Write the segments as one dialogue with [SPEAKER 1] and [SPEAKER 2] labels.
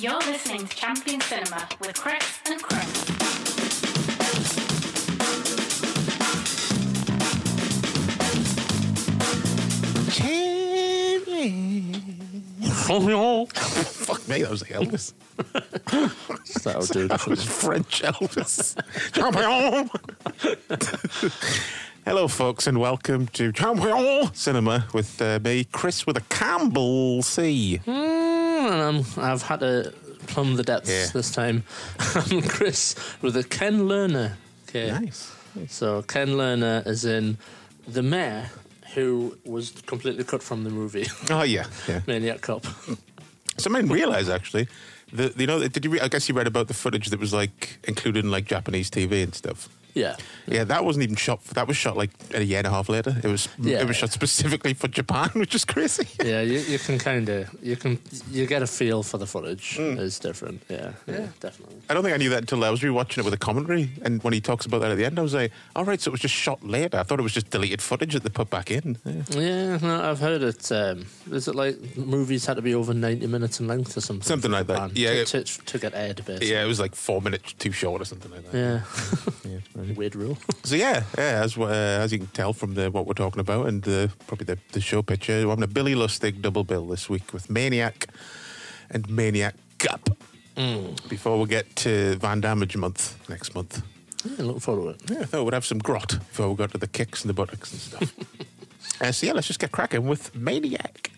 [SPEAKER 1] You're listening to Champion Cinema with Chris and Chris.
[SPEAKER 2] Fuck me, that was like Elvis.
[SPEAKER 3] That'll do.
[SPEAKER 2] That was French Elvis. Champion! Hello, folks, and welcome to Champion Cinema with me, Chris, with a Campbell C.
[SPEAKER 3] And I've had to plumb the depths this time. I'm Chris with a Ken Lerner. Okay.
[SPEAKER 2] Nice.
[SPEAKER 3] So Ken Lerner is in The Mayor, who was completely cut from the movie.
[SPEAKER 2] Oh, yeah.
[SPEAKER 3] Maniac Cop.
[SPEAKER 2] So I didn't realise, actually, that, did you I guess you read about the footage that was, like, included in, like, Japanese TV and stuff.
[SPEAKER 3] Yeah.
[SPEAKER 2] Yeah, that wasn't even shot. That was shot like a year and a half later. It was shot specifically for Japan, which is crazy.
[SPEAKER 3] Yeah, you get a feel for the footage. It's different. Yeah, definitely.
[SPEAKER 2] I don't think I knew that until I was rewatching it with a commentary, and when he talks about that at the end, I was like, "All right, so it was just shot later." I thought it was just deleted footage that they put back in.
[SPEAKER 3] Yeah, no, I've heard it. Is it like movies had to be over 90 minutes in length or something?
[SPEAKER 2] Something like that. Yeah,
[SPEAKER 3] to get aired, basically.
[SPEAKER 2] Yeah, it was like 4 minutes too short or something like that.
[SPEAKER 3] Yeah. Weird rule.
[SPEAKER 2] So as you can tell from what we're talking about and probably the show picture, we're having a Billy Lustig double bill this week with Maniac and Maniac Cop. Before we get to Van Damage month next month.
[SPEAKER 3] Yeah, looking forward to it.
[SPEAKER 2] Yeah, I thought we'd have some grot before we got to the kicks and the buttocks and stuff. Let's just get cracking with Maniac.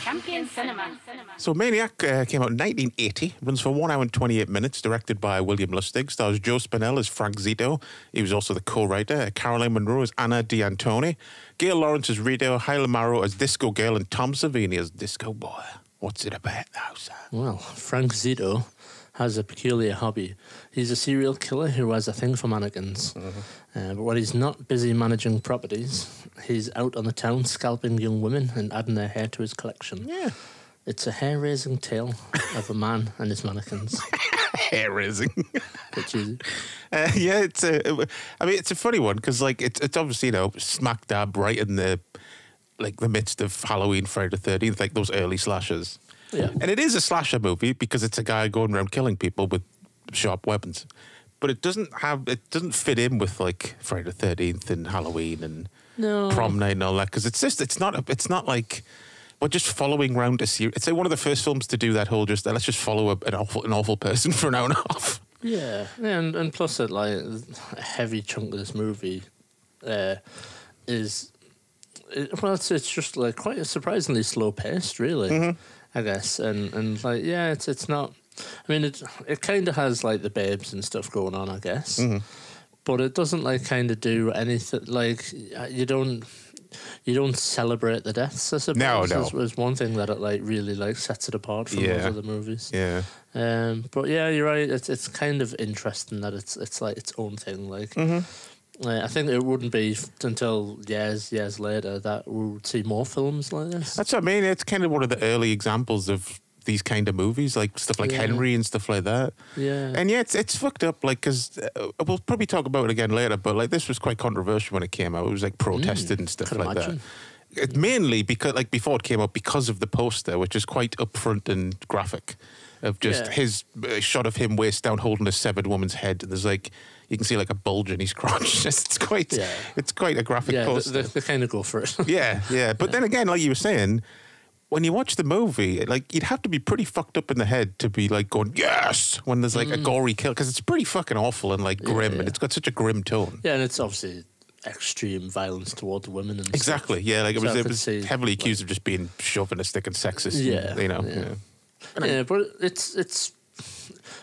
[SPEAKER 1] Champion Cinema.
[SPEAKER 2] So Maniac came out in 1980, runs for 1 hour and 28 minutes, directed by William Lustig, stars Joe Spinell as Frank Zito. He was also the co-writer. Caroline Munro as Anna D'Antoni. Gail Lawrence as Rito, Hyla Morrow as Disco Girl, and Tom Savini as Disco Boy. What's it about now, sir?
[SPEAKER 3] Well, Frank Zito has a peculiar hobby. He's a serial killer who has a thing for mannequins. But when he's not busy managing properties, he's out on the town scalping young women and adding their hair to his collection.
[SPEAKER 2] Yeah.
[SPEAKER 3] It's a hair-raising tale of a man and his mannequins.
[SPEAKER 2] Hair-raising.
[SPEAKER 3] Bit cheesy.
[SPEAKER 2] It's a funny one because like it's obviously smack dab right in the midst of Halloween, Friday the 13th, like those early slashers.
[SPEAKER 3] Yeah.
[SPEAKER 2] And it is a slasher movie because it's a guy going around killing people with sharp weapons. But it doesn't fit in with like Friday the 13th and Halloween and Prom Night and all that, because it's not like we're just following around a series. It's like one of the first films to do that whole let's just follow an awful person for an hour and a half.
[SPEAKER 3] Yeah, and plus a heavy chunk of this movie is it's just like quite surprisingly slow paced, really. I guess, and it's not. I mean, it kind of has like the babes and stuff going on, I guess, but it doesn't like kind of do anything. Like you don't celebrate the deaths, I suppose.
[SPEAKER 2] No.
[SPEAKER 3] Was one thing that it like really like sets it apart from those other movies.
[SPEAKER 2] Yeah.
[SPEAKER 3] But yeah, you're right. It's kind of interesting that it's like its own thing. Like. I think it wouldn't be until years later that we would see more films like this.
[SPEAKER 2] That's what I mean. It's kind of one of the early examples of these kind of movies, like stuff like Henry and stuff like that.
[SPEAKER 3] Yeah.
[SPEAKER 2] And it's fucked up, like, because we'll probably talk about it again later, but like this was quite controversial when it came out. It was like protested and stuff like that. It mainly because, like, before it came out, because of the poster, which is quite upfront and graphic, of just his shot of him waist down holding a severed woman's head. And there's like, you can see like a bulge in his crotch. It's quite a graphic poster.
[SPEAKER 3] They kind of go for it.
[SPEAKER 2] Yeah. But then again, like you were saying, when you watch the movie, like you'd have to be pretty fucked up in the head to be like going, yes, when there's like a gory kill, because it's pretty fucking awful and like grim, and it's got such a grim tone.
[SPEAKER 3] Yeah, and it's obviously extreme violence towards women and
[SPEAKER 2] exactly
[SPEAKER 3] stuff.
[SPEAKER 2] Yeah, like
[SPEAKER 3] so
[SPEAKER 2] it was heavily accused of just being chauvinistic and sexist.
[SPEAKER 3] Yeah, but it's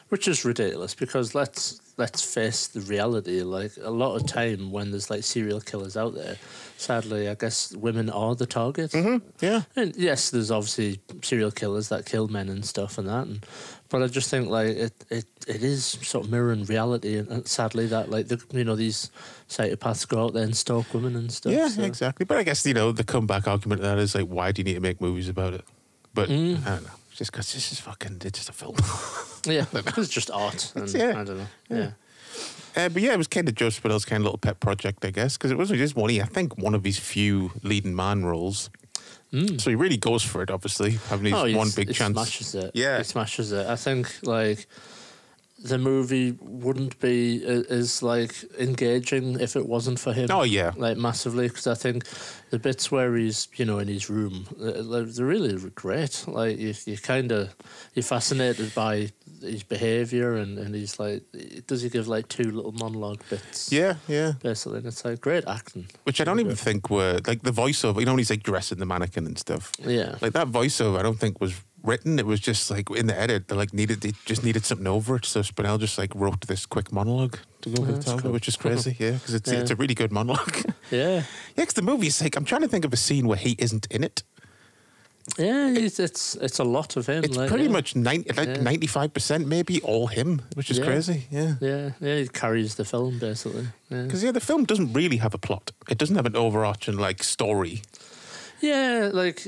[SPEAKER 3] which is ridiculous, because let's face the reality. Like a lot of time when there's like serial killers out there, sadly, I guess women are the target.
[SPEAKER 2] Yeah,
[SPEAKER 3] and yes, there's obviously serial killers that kill men and stuff and that, but I just think like it is sort of mirroring reality, and sadly that like these psychopaths go out there and stalk women and stuff.
[SPEAKER 2] Yeah, exactly. But I guess the comeback argument to that is like, why do you need to make movies about it? But I don't know. Just because it's just a film.
[SPEAKER 3] Yeah, it's just art. And I don't know. Yeah.
[SPEAKER 2] But yeah, it was kind of Joe Spinell's kind of little pet project, I guess, because it wasn't just one of his few leading man roles. So he really goes for it, obviously, having his one big chance.
[SPEAKER 3] He smashes it.
[SPEAKER 2] Yeah.
[SPEAKER 3] He smashes it. I think, like, the movie wouldn't be as, like, engaging if it wasn't for him.
[SPEAKER 2] Oh, yeah.
[SPEAKER 3] Like, massively, because I think the bits where he's, you know, in his room, they're really great. Like, you're fascinated by his behaviour, and he's like, does he give, like, 2 little monologue bits?
[SPEAKER 2] Yeah, yeah.
[SPEAKER 3] Basically, and it's, like, great acting.
[SPEAKER 2] Which I don't even think were, like, the voiceover, you know, when he's, like, dressing the mannequin and stuff.
[SPEAKER 3] Yeah.
[SPEAKER 2] Like, that voiceover, I don't think was written. It was just, like, in the edit, they just needed something over it. So Spinell just, like, wrote this quick monologue to go over the top, which is crazy, yeah, because it's a really good monologue.
[SPEAKER 3] Yeah.
[SPEAKER 2] Yeah, because the movie's, like, I'm trying to think of a scene where he isn't in it.
[SPEAKER 3] Yeah, it's a lot of him.
[SPEAKER 2] It's
[SPEAKER 3] like,
[SPEAKER 2] pretty much 95% maybe all him, which is crazy. Yeah,
[SPEAKER 3] yeah, he carries the film basically.
[SPEAKER 2] Because the film doesn't really have a plot. It doesn't have an overarching like story.
[SPEAKER 3] Yeah, like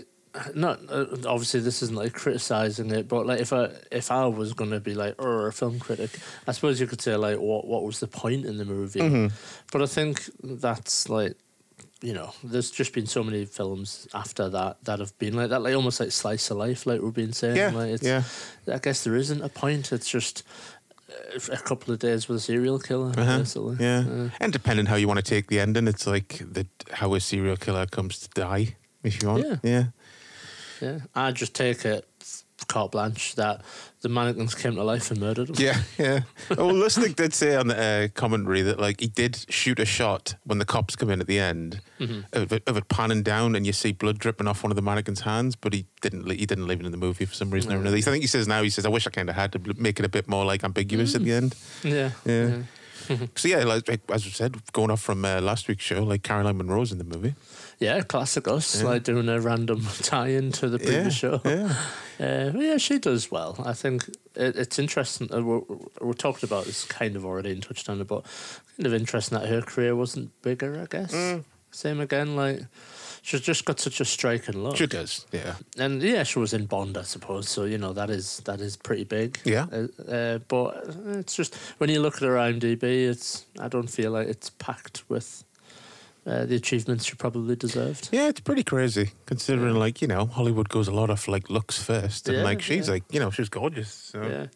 [SPEAKER 3] not obviously this isn't like criticizing it, but like if I was going to be like a film critic, I suppose you could say like what was the point in the movie? But I think that's like, you know, there's just been so many films after that have been like that, like almost like slice of life, like we've been saying.
[SPEAKER 2] Yeah,
[SPEAKER 3] like I guess there isn't a point. It's just a couple of days with a serial killer, basically.
[SPEAKER 2] Yeah, and depending how you want to take the ending, it's like how a serial killer comes to die, if you want. Yeah.
[SPEAKER 3] I just take it carte blanche that the mannequins came to life and murdered him.
[SPEAKER 2] Yeah. Well, Lustig did say on the commentary that like he did shoot a shot when the cops come in at the end of it panning down and you see blood dripping off one of the mannequin's hands, but he didn't leave it in the movie for some reason or another. I think he says I wish I kind of had to make it a bit more like ambiguous at the end.
[SPEAKER 3] Yeah.
[SPEAKER 2] So yeah, like as I said, going off from last week's show, like Caroline Munro's in the movie. Yeah,
[SPEAKER 3] classic us, like doing a random tie-in to the previous show. Yeah, she does well. I think it's interesting. We talked about this kind of already and touched on it, but kind of interesting that her career wasn't bigger, I guess. Same again, like she's just got such a striking look.
[SPEAKER 2] She does, yeah.
[SPEAKER 3] And she was in Bond, I suppose. So you know that is pretty big.
[SPEAKER 2] Yeah.
[SPEAKER 3] But it's just when you look at her IMDb, I don't feel like it's packed with the achievements she probably deserved.
[SPEAKER 2] Yeah, it's pretty crazy considering, like, you know, Hollywood goes a lot of like looks first, and like she's like, you know, she's gorgeous. So. Yeah.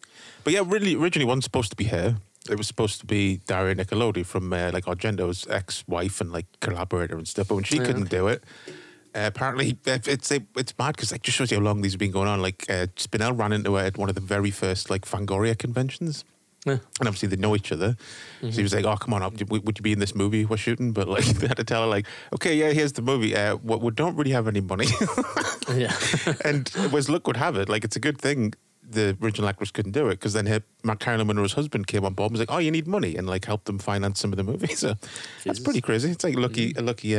[SPEAKER 2] But yeah, really, originally wasn't supposed to be her. It was supposed to be Daria Nicolodi from like Argento's ex-wife and like collaborator and stuff. But when she couldn't do it, apparently it's mad because like just shows you how long these have been going on. Like Spinell ran into her at one of the very first like Fangoria conventions. Yeah. And obviously they know each other. So he was like, oh, come on up. Would you be in this movie we're shooting? But like they had to tell her like, okay, yeah, here's the movie. We don't really have any money. And as luck would have it, like it's a good thing the original actress couldn't do it because then Caroline Munro's husband came on board and was like, oh, you need money, and like helped them finance some of the movies. So that's pretty crazy. It's like a lucky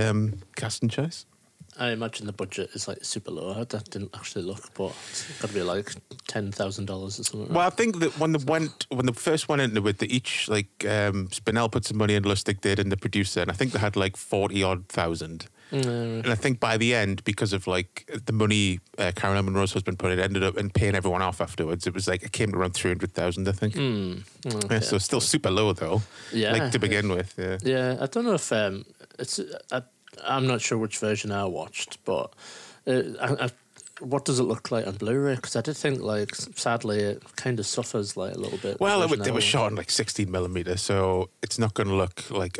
[SPEAKER 2] casting choice.
[SPEAKER 3] I imagine the budget is like super low. I didn't actually look, but it's got to be like $10,000 or something.
[SPEAKER 2] Well, I think that when they first went into it, they each like Spinell put some money in, Lustig did, and the producer, and I think they had like 40-odd thousand. And I think by the end, because of like the money Caroline Munro's husband put, it ended up and paying everyone off afterwards. It was like it came to around 300,000, I think. Okay. Yeah, so it's still super low though. Yeah, like to begin with. Yeah.
[SPEAKER 3] I don't know if it's. I'm not sure which version I watched, but what does it look like on Blu-ray? Because I did think, like, sadly, it kind of suffers like a little bit.
[SPEAKER 2] Well, it was shot in like 16mm, so it's not going to look like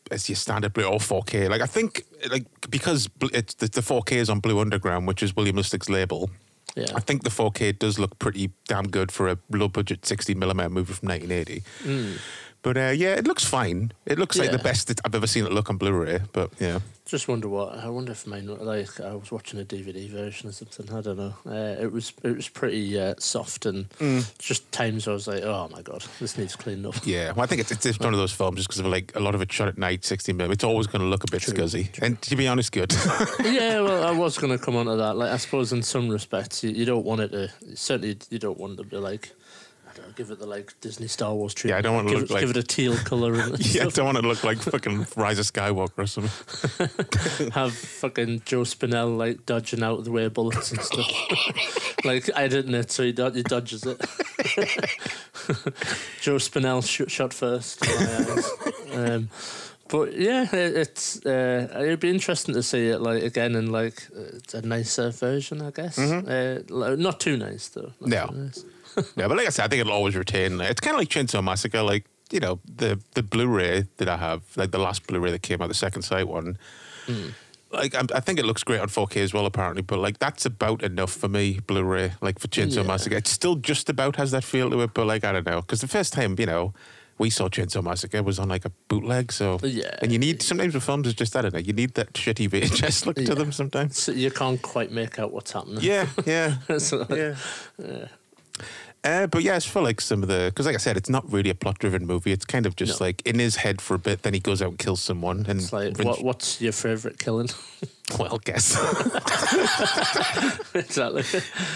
[SPEAKER 2] as your standard Blu or 4K. Like I think, like because it's the 4K is on Blue Underground, which is William Lustig's label. Yeah. I think the 4K does look pretty damn good for a low-budget 16mm movie from 1980. But yeah, it looks fine. It looks like the best I've ever seen it look on Blu-ray. But yeah,
[SPEAKER 3] just wonder if mine, like I was watching a DVD version or something. I don't know. It was pretty soft, and just times I was like, oh my god, this needs cleaning up.
[SPEAKER 2] Yeah, well, I think it's one of those films just because of like a lot of it shot at night, 16mm. It's always going to look a bit scuzzy, and to be honest, good.
[SPEAKER 3] Yeah, well, I was going to come on to that. Like, I suppose in some respects, you don't want it to. Certainly, you don't want it to be like. Give it the like Disney Star Wars treatment.
[SPEAKER 2] Yeah, I don't want to look like...
[SPEAKER 3] Give it a teal colour.
[SPEAKER 2] Yeah, I don't want it to look like fucking Rise of Skywalker or something.
[SPEAKER 3] Have fucking Joe Spinell like dodging out of the way of bullets and stuff. Like editing it so he dodges it. Joe Spinell shot first. But yeah, it'd be interesting to see it like again in like a nicer version, I guess. Not too nice though. Not too nice.
[SPEAKER 2] Yeah, but like I said, I think it'll always retain. It's kind of like Chainsaw Massacre, like the Blu-ray that I have, like the last Blu-ray that came out, the second sight one. Like I think it looks great on 4K as well, apparently. But like that's about enough for me, Blu-ray. Like for Chainsaw Massacre, it's still just about has that feel to it. But like I don't know, because the first time we saw Chainsaw Massacre was on like a bootleg. So and you need sometimes with films it's just I don't know, you need that shitty VHS look to them sometimes.
[SPEAKER 3] So you can't quite make out what's happening.
[SPEAKER 2] Yeah. But yeah, it's for like some of the because like I said, it's not really a plot-driven movie. It's kind of just like in his head for a bit. Then he goes out and kills someone. And
[SPEAKER 3] it's like, what's your favourite killing?
[SPEAKER 2] Well, guess
[SPEAKER 3] exactly.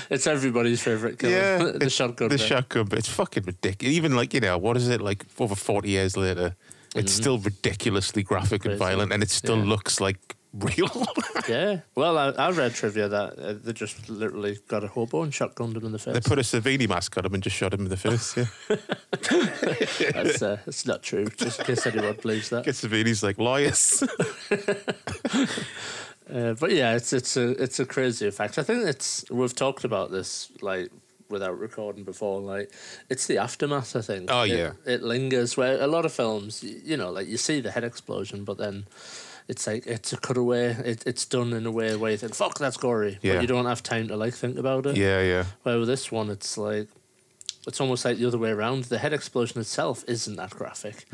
[SPEAKER 3] It's everybody's favourite killing.
[SPEAKER 2] Yeah,
[SPEAKER 3] the shotgun.
[SPEAKER 2] The shotgun, but it's fucking ridiculous. Even like what is it like over 40 years later? It's still ridiculously graphic and violent, and it still looks like real.
[SPEAKER 3] Yeah. Well, I read trivia that they just literally got a hobo and shotgunned him in the face.
[SPEAKER 2] They put a Savini mask on him and just shot him in the face. Yeah.
[SPEAKER 3] That's not true. Just in case anyone believes that.
[SPEAKER 2] Get Savini's like lawyers.
[SPEAKER 3] But yeah, it's a crazy effect. I think we've talked about this like without recording before. Like it's the aftermath. I think.
[SPEAKER 2] Oh yeah.
[SPEAKER 3] It lingers where a lot of films, like you see the head explosion, but then. It's like it's a cutaway. It's done in a way where you think, "Fuck, that's gory," but you don't have time to like think about it.
[SPEAKER 2] Yeah.
[SPEAKER 3] Where with this one, it's like it's almost like the other way around. The head explosion itself isn't that graphic,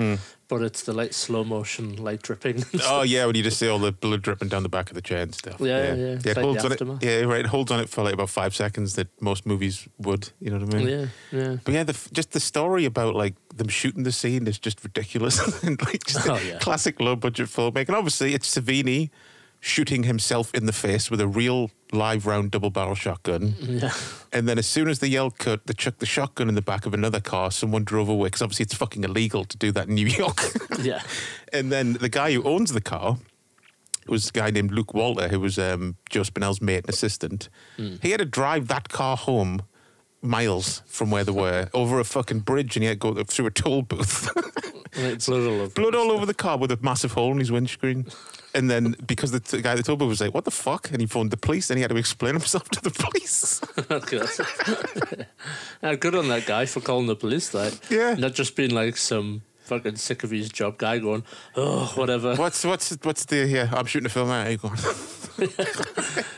[SPEAKER 3] but it's the like slow motion light dripping.
[SPEAKER 2] Oh yeah, when you just see all the blood dripping down the back of the chair and stuff.
[SPEAKER 3] Yeah.
[SPEAKER 2] It holds on it. Yeah, right. It holds on it for like about 5 seconds that most movies would. You know what I mean?
[SPEAKER 3] Yeah.
[SPEAKER 2] But yeah, just the story about like them shooting the scene is just ridiculous and like just classic low budget filmmaking. And obviously, it's Savini shooting himself in the face with a real live round double barrel shotgun.
[SPEAKER 3] Yeah.
[SPEAKER 2] And then as soon as the yell cut, they chucked the shotgun in the back of another car. Someone drove away because obviously it's fucking illegal to do that in New York.
[SPEAKER 3] Yeah.
[SPEAKER 2] And then the guy who owns the car was a guy named Luke Walter, who was Joe Spinell's mate and assistant. He had to drive that car home miles from where they were over a fucking bridge, and he had to go through a toll booth.
[SPEAKER 3] Like blood
[SPEAKER 2] all over the car with a massive hole in his windscreen. And then because the guy at the toll booth was like, "What the fuck?" and he phoned the police, and he had to explain himself to the police.
[SPEAKER 3] Good on that guy for calling the police. Not just being like some fucking sick of his job guy going, "Oh, whatever."
[SPEAKER 2] What's the I'm shooting a film out. How you going?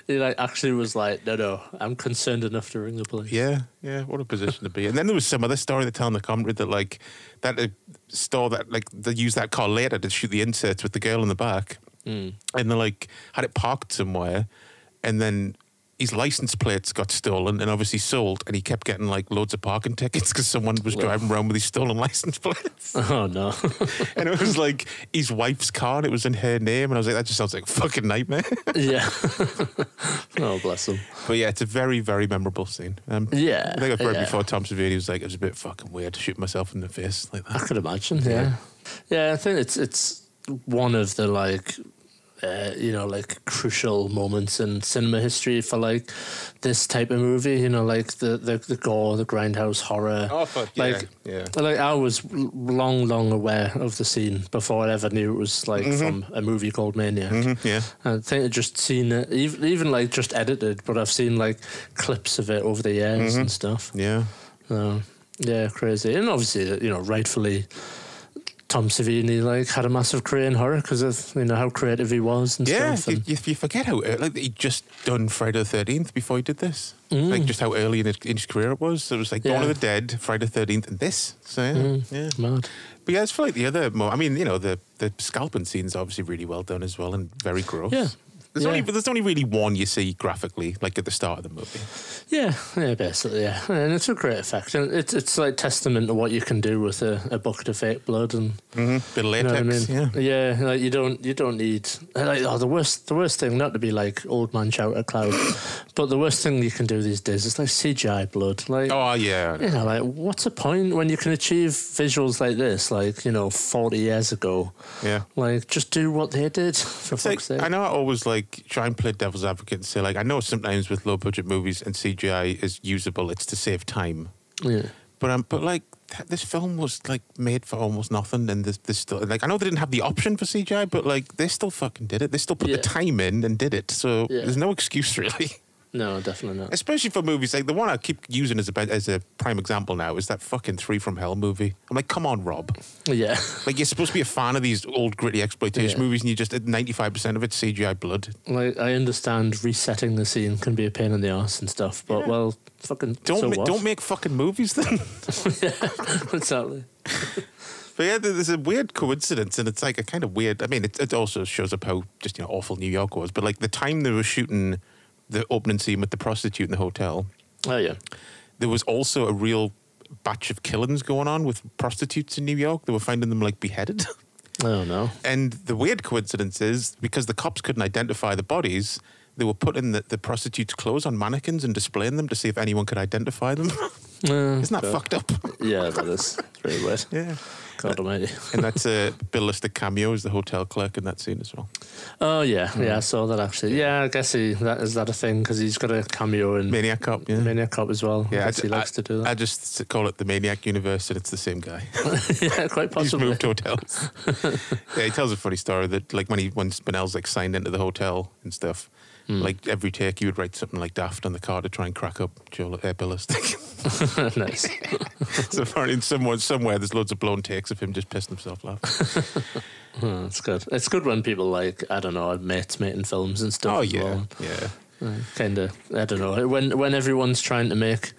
[SPEAKER 3] He like actually was like, no, I'm concerned enough to ring the police.
[SPEAKER 2] Yeah, what a position to be. And then there was some other story they tell in the commentary that like that store that like they used that car later to shoot the inserts with the girl in the back, and they like had it parked somewhere, and then his license plates got stolen and obviously sold, and he kept getting like loads of parking tickets because someone was driving around with his stolen license plates.
[SPEAKER 3] Oh no.
[SPEAKER 2] And it was like his wife's car and it was in her name, and I was like, that just sounds like a fucking nightmare.
[SPEAKER 3] Yeah. Oh, bless him.
[SPEAKER 2] But yeah, it's a very, very memorable scene. I think I've heard before Tom Savini was like, it was a bit fucking weird to shoot myself in the face like that.
[SPEAKER 3] I could imagine. Yeah, I think it's one of the like like crucial moments in cinema history for like this type of movie, like the gore, the grindhouse horror.
[SPEAKER 2] Oh, fuck,
[SPEAKER 3] like I was long aware of the scene before I ever knew it was like from a movie called Maniac. I think I'd just seen it, even like just edited, but I've seen like clips of it over the years and stuff.
[SPEAKER 2] Yeah.
[SPEAKER 3] Crazy. And obviously, rightfully Tom Savini like had a massive career in horror because of how creative he was and stuff.
[SPEAKER 2] Yeah, you forget how like he'd just done Friday the 13th before he did this. Like just how early in his career it was. So it was like Dawn of the Dead, Friday the 13th, and this. So
[SPEAKER 3] Mad.
[SPEAKER 2] But yeah, it's for like the other. I mean, the scalping scene's obviously really well done as well and very gross.
[SPEAKER 3] Yeah.
[SPEAKER 2] There's only really one you see graphically, like at the start of the movie.
[SPEAKER 3] Yeah, basically, yeah. And it's a great effect. And it's like testament to what you can do with a bucket of fake blood and
[SPEAKER 2] bit of latex.
[SPEAKER 3] Yeah, like you don't need like the worst thing, not to be like old man shout at cloud, but the worst thing you can do these days is like CGI blood. Like like what's the point when you can achieve visuals like this, like 40 years ago?
[SPEAKER 2] Yeah,
[SPEAKER 3] like just do what they did for fuck's sake.
[SPEAKER 2] I know I always like try and play devil's advocate and say like I know sometimes with low budget movies and CGI is usable, it's to save time.
[SPEAKER 3] Yeah.
[SPEAKER 2] But like this film was like made for almost nothing, and this still like I know they didn't have the option for CGI, but like they still fucking did it. They still put the time in and did it. So there's no excuse really.
[SPEAKER 3] No, definitely not.
[SPEAKER 2] Especially for movies like the one I keep using as a prime example now is that fucking 3 from Hell movie. I'm like, come on, Rob.
[SPEAKER 3] Yeah.
[SPEAKER 2] Like you're supposed to be a fan of these old gritty exploitation movies, and you just 95% of it's CGI blood.
[SPEAKER 3] Like I understand resetting the scene can be a pain in the arse and stuff, but well, fucking
[SPEAKER 2] don't make fucking movies then.
[SPEAKER 3] Yeah, exactly.
[SPEAKER 2] But yeah, there's a weird coincidence, and it's like a kind of weird. I mean, it also shows up how just awful New York was. But like the time they were shooting the opening scene with the prostitute in the hotel.
[SPEAKER 3] Oh yeah.
[SPEAKER 2] There was also a real batch of killings going on with prostitutes in New York. They were finding them like beheaded.
[SPEAKER 3] Oh no.
[SPEAKER 2] And the weird coincidence is because the cops couldn't identify the bodies, they were putting the prostitutes' clothes on mannequins and displaying them to see if anyone could identify them. Isn't that fucked up?
[SPEAKER 3] Yeah, that is. It's very weird.
[SPEAKER 2] Yeah.
[SPEAKER 3] God almighty.
[SPEAKER 2] And that's a Bill Lustig cameo as the hotel clerk in that scene as well.
[SPEAKER 3] Oh yeah, I saw that actually. Yeah, I guess is that a thing because he's got a cameo in
[SPEAKER 2] Maniac Cop. Yeah.
[SPEAKER 3] Maniac Cop as well.
[SPEAKER 2] Yeah,
[SPEAKER 3] he likes to do that.
[SPEAKER 2] I just call it the Maniac universe, and it's the same guy.
[SPEAKER 3] Yeah, quite possibly.
[SPEAKER 2] He's moved hotels. Yeah, he tells a funny story that like when Spinell's like signed into the hotel and stuff. Like every take, he would write something like daft on the car to try and crack up Bill Lustig.
[SPEAKER 3] Nice.
[SPEAKER 2] So apparently, somewhere, there's loads of blown takes of him just pissing himself laughing.
[SPEAKER 3] Oh, it's good. It's good when people like I don't know mates making films and stuff.
[SPEAKER 2] Oh
[SPEAKER 3] as
[SPEAKER 2] yeah,
[SPEAKER 3] well.
[SPEAKER 2] yeah.
[SPEAKER 3] Kind of. I don't know when everyone's trying to make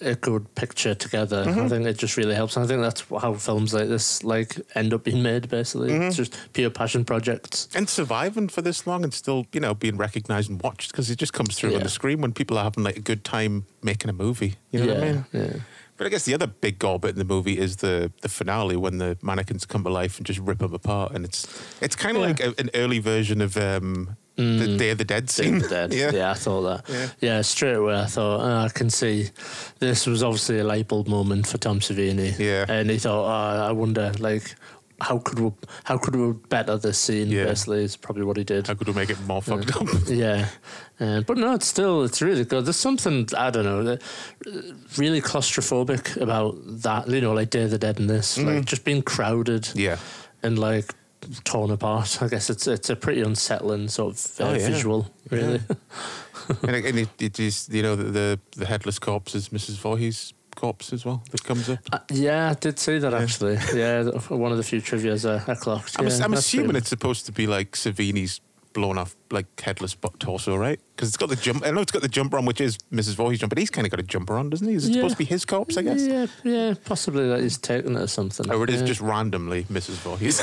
[SPEAKER 3] a good picture together. I think it just really helps. And I think that's how films like this like end up being made. Basically, it's just pure passion projects
[SPEAKER 2] and surviving for this long and still being recognised and watched because it just comes through on the screen when people are having like a good time making a movie. You know what I mean? Yeah. But I guess the other big gore bit in the movie is the finale when the mannequins come to life and just rip them apart, and it's kind of like an early version of the Day of the Dead scene.
[SPEAKER 3] Day of the Dead. Yeah, I thought that. Yeah, straight away I thought, I can see this was obviously a light bulb moment for Tom Savini. Yeah. And he thought, I wonder, like, how could we better this scene? Basically, is probably what he did.
[SPEAKER 2] How could we make it more fucked up?
[SPEAKER 3] Yeah. But no, it's really good. There's something, I don't know, really claustrophobic about that, like Day of the Dead in this. Like, just being crowded. Yeah. And, like, torn apart. I guess it's a pretty unsettling sort of visual, really.
[SPEAKER 2] And it is, the headless corpse is Mrs. Voorhees' corpse as well that comes up.
[SPEAKER 3] Yeah, I did see that actually. Yeah, one of the few trivias I clocked.
[SPEAKER 2] I'm assuming it's supposed to be like Savini's blown off like headless torso, right? Because it's got the jump. I know it's got the jumper on, which is Mrs. Voorhees' jump, but he's kind of got a jumper on, doesn't he? Is it supposed to be his corpse? I guess.
[SPEAKER 3] Yeah, possibly that he's taken it or something.
[SPEAKER 2] Or it is just randomly Mrs. Voorhees.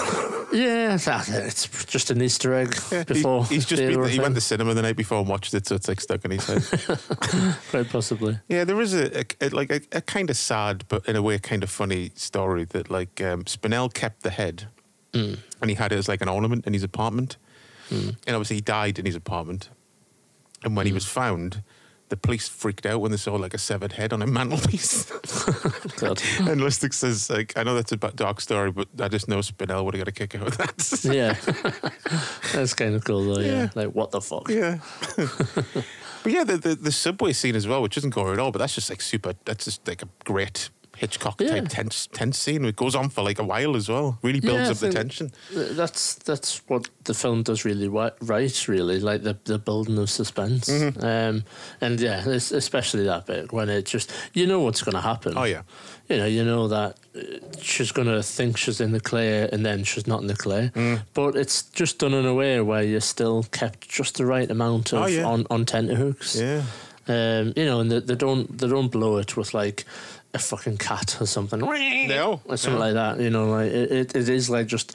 [SPEAKER 3] Yeah, it's just an Easter egg before.
[SPEAKER 2] He went to cinema the night before and watched it, so it's like stuck in his head.
[SPEAKER 3] Quite possibly.
[SPEAKER 2] Yeah, there is a kind of sad, but in a way kind of funny story that like Spinell kept the head, and he had it as like an ornament in his apartment. And obviously he died in his apartment. And when he was found, the police freaked out when they saw like a severed head on a mantelpiece.
[SPEAKER 3] God.
[SPEAKER 2] And Lustig says, like, I know that's a dark story, but I just know Spinell would have got a kick out of that.
[SPEAKER 3] Yeah. That's kind of cool though, yeah. Like, what the fuck?
[SPEAKER 2] Yeah. But yeah, the subway scene as well, which isn't gory at all, but that's just like a great Hitchcock type tense scene. It goes on for like a while as well. Really builds up the tension.
[SPEAKER 3] That's what the film does really right. Really, like the building of suspense. And yeah, especially that bit when it just what's going to happen.
[SPEAKER 2] Oh yeah.
[SPEAKER 3] You know that she's going to think she's in the clay and then she's not in the clay. But it's just done in a way where you're still kept just the right amount of on tenterhooks. Yeah. And they don't blow it with like a fucking cat or something. No. Or something like that. Like it is like just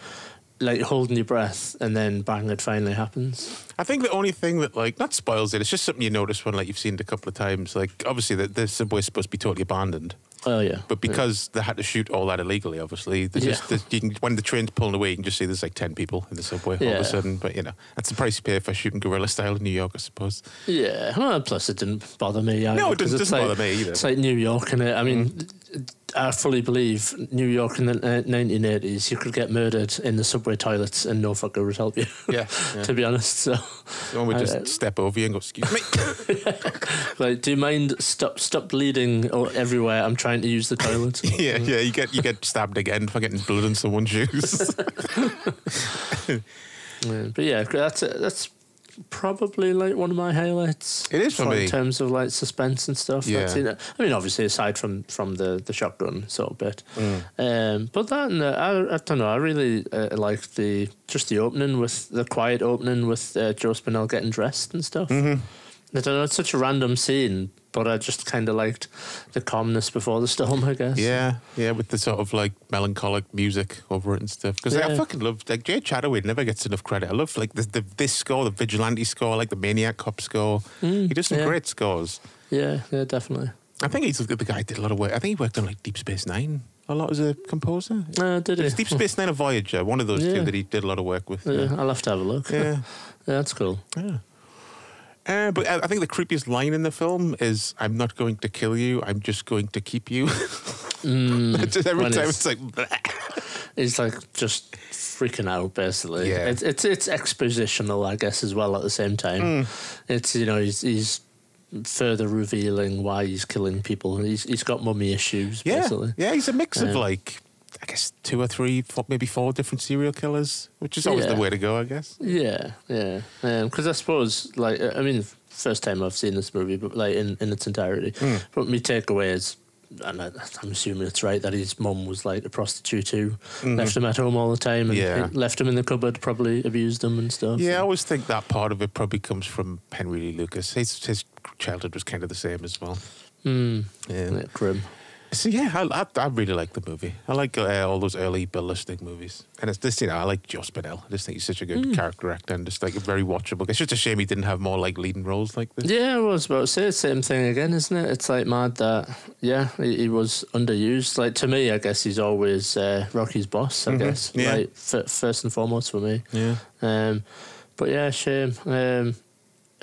[SPEAKER 3] like holding your breath and then bang, it finally happens.
[SPEAKER 2] I think the only thing that like not spoils it, it's just something you notice when like you've seen it a couple of times. Like obviously the subway's supposed to be totally abandoned.
[SPEAKER 3] Oh yeah.
[SPEAKER 2] But because they had to shoot all that illegally, obviously, when the train's pulling away, you can just see there's like 10 people in the subway all of a sudden. But that's the price you pay for shooting guerrilla style in New York, I suppose.
[SPEAKER 3] Yeah. Well, plus it didn't bother me either.
[SPEAKER 2] No, it doesn't bother me either.
[SPEAKER 3] It's like New York, and I mean, I fully believe New York in the 1980s, you could get murdered in the subway toilets and no fucker would help you. Yeah. To be honest, so.
[SPEAKER 2] Someone would just step over you and go, "Excuse me."
[SPEAKER 3] Like, do you mind stop bleeding everywhere? I'm trying to use the toilet.
[SPEAKER 2] yeah. You get stabbed again for getting blood in someone's shoes.
[SPEAKER 3] But yeah, that's probably like one of my highlights.
[SPEAKER 2] It is for me
[SPEAKER 3] in terms of like suspense and stuff.
[SPEAKER 2] Yeah.
[SPEAKER 3] I mean, obviously aside from the shotgun sort of bit, but that and I don't know. I really like the opening with the quiet opening with Joe Spinell getting dressed and stuff. Mm-hmm. I don't know. It's such a random scene, but I just kind of liked the calmness before the storm, I guess.
[SPEAKER 2] Yeah, with the sort of like melancholic music over it and stuff. Because I fucking love, like, Jay Chataway never gets enough credit. I love like this score, the Vigilante score, like the Maniac Cop score. He does some great scores.
[SPEAKER 3] Yeah, definitely.
[SPEAKER 2] I think he's the guy who did a lot of work. I think he worked on like Deep Space Nine a lot as a composer.
[SPEAKER 3] Did he?
[SPEAKER 2] It's Deep Space Nine or Voyager, one of those two that he did a lot of work with.
[SPEAKER 3] Yeah, I'll have to have a look.
[SPEAKER 2] Yeah,
[SPEAKER 3] that's cool.
[SPEAKER 2] Yeah. But I think the creepiest line in the film is, "I'm not going to kill you, I'm just going to keep you." Just every time it's like...
[SPEAKER 3] He's like just freaking out, basically.
[SPEAKER 2] Yeah.
[SPEAKER 3] It's expositional, I guess, as well at the same time. It's, he's further revealing why he's killing people. He's got mummy issues, basically.
[SPEAKER 2] Yeah, he's a mix of like, I guess 2 or 3, maybe 4 different serial killers, which is always the way to go, I guess. Yeah.
[SPEAKER 3] Because I suppose, like, I mean, first time I've seen this movie, but like in its entirety. But my takeaway is, and I'm assuming it's right, that his mum was like a prostitute who left him at home all the time and left him in the cupboard, probably abused him and stuff. Yeah,
[SPEAKER 2] I always think that part of it probably comes from Henry Lee Lucas. His childhood was kind of the same as well.
[SPEAKER 3] Yeah, grim.
[SPEAKER 2] So yeah, I really like the movie. I like all those early Bill Lustig movies, and it's this, I like Joe Spinell. I just think he's such a good character actor and just like very watchable. It's just a shame he didn't have more like leading roles like this.
[SPEAKER 3] Yeah, I was about to say the same thing again, isn't it? It's like mad that he was underused. Like, to me, I guess he's always Rocky's boss. I guess, right? First and foremost for me.
[SPEAKER 2] Yeah.
[SPEAKER 3] But yeah, shame.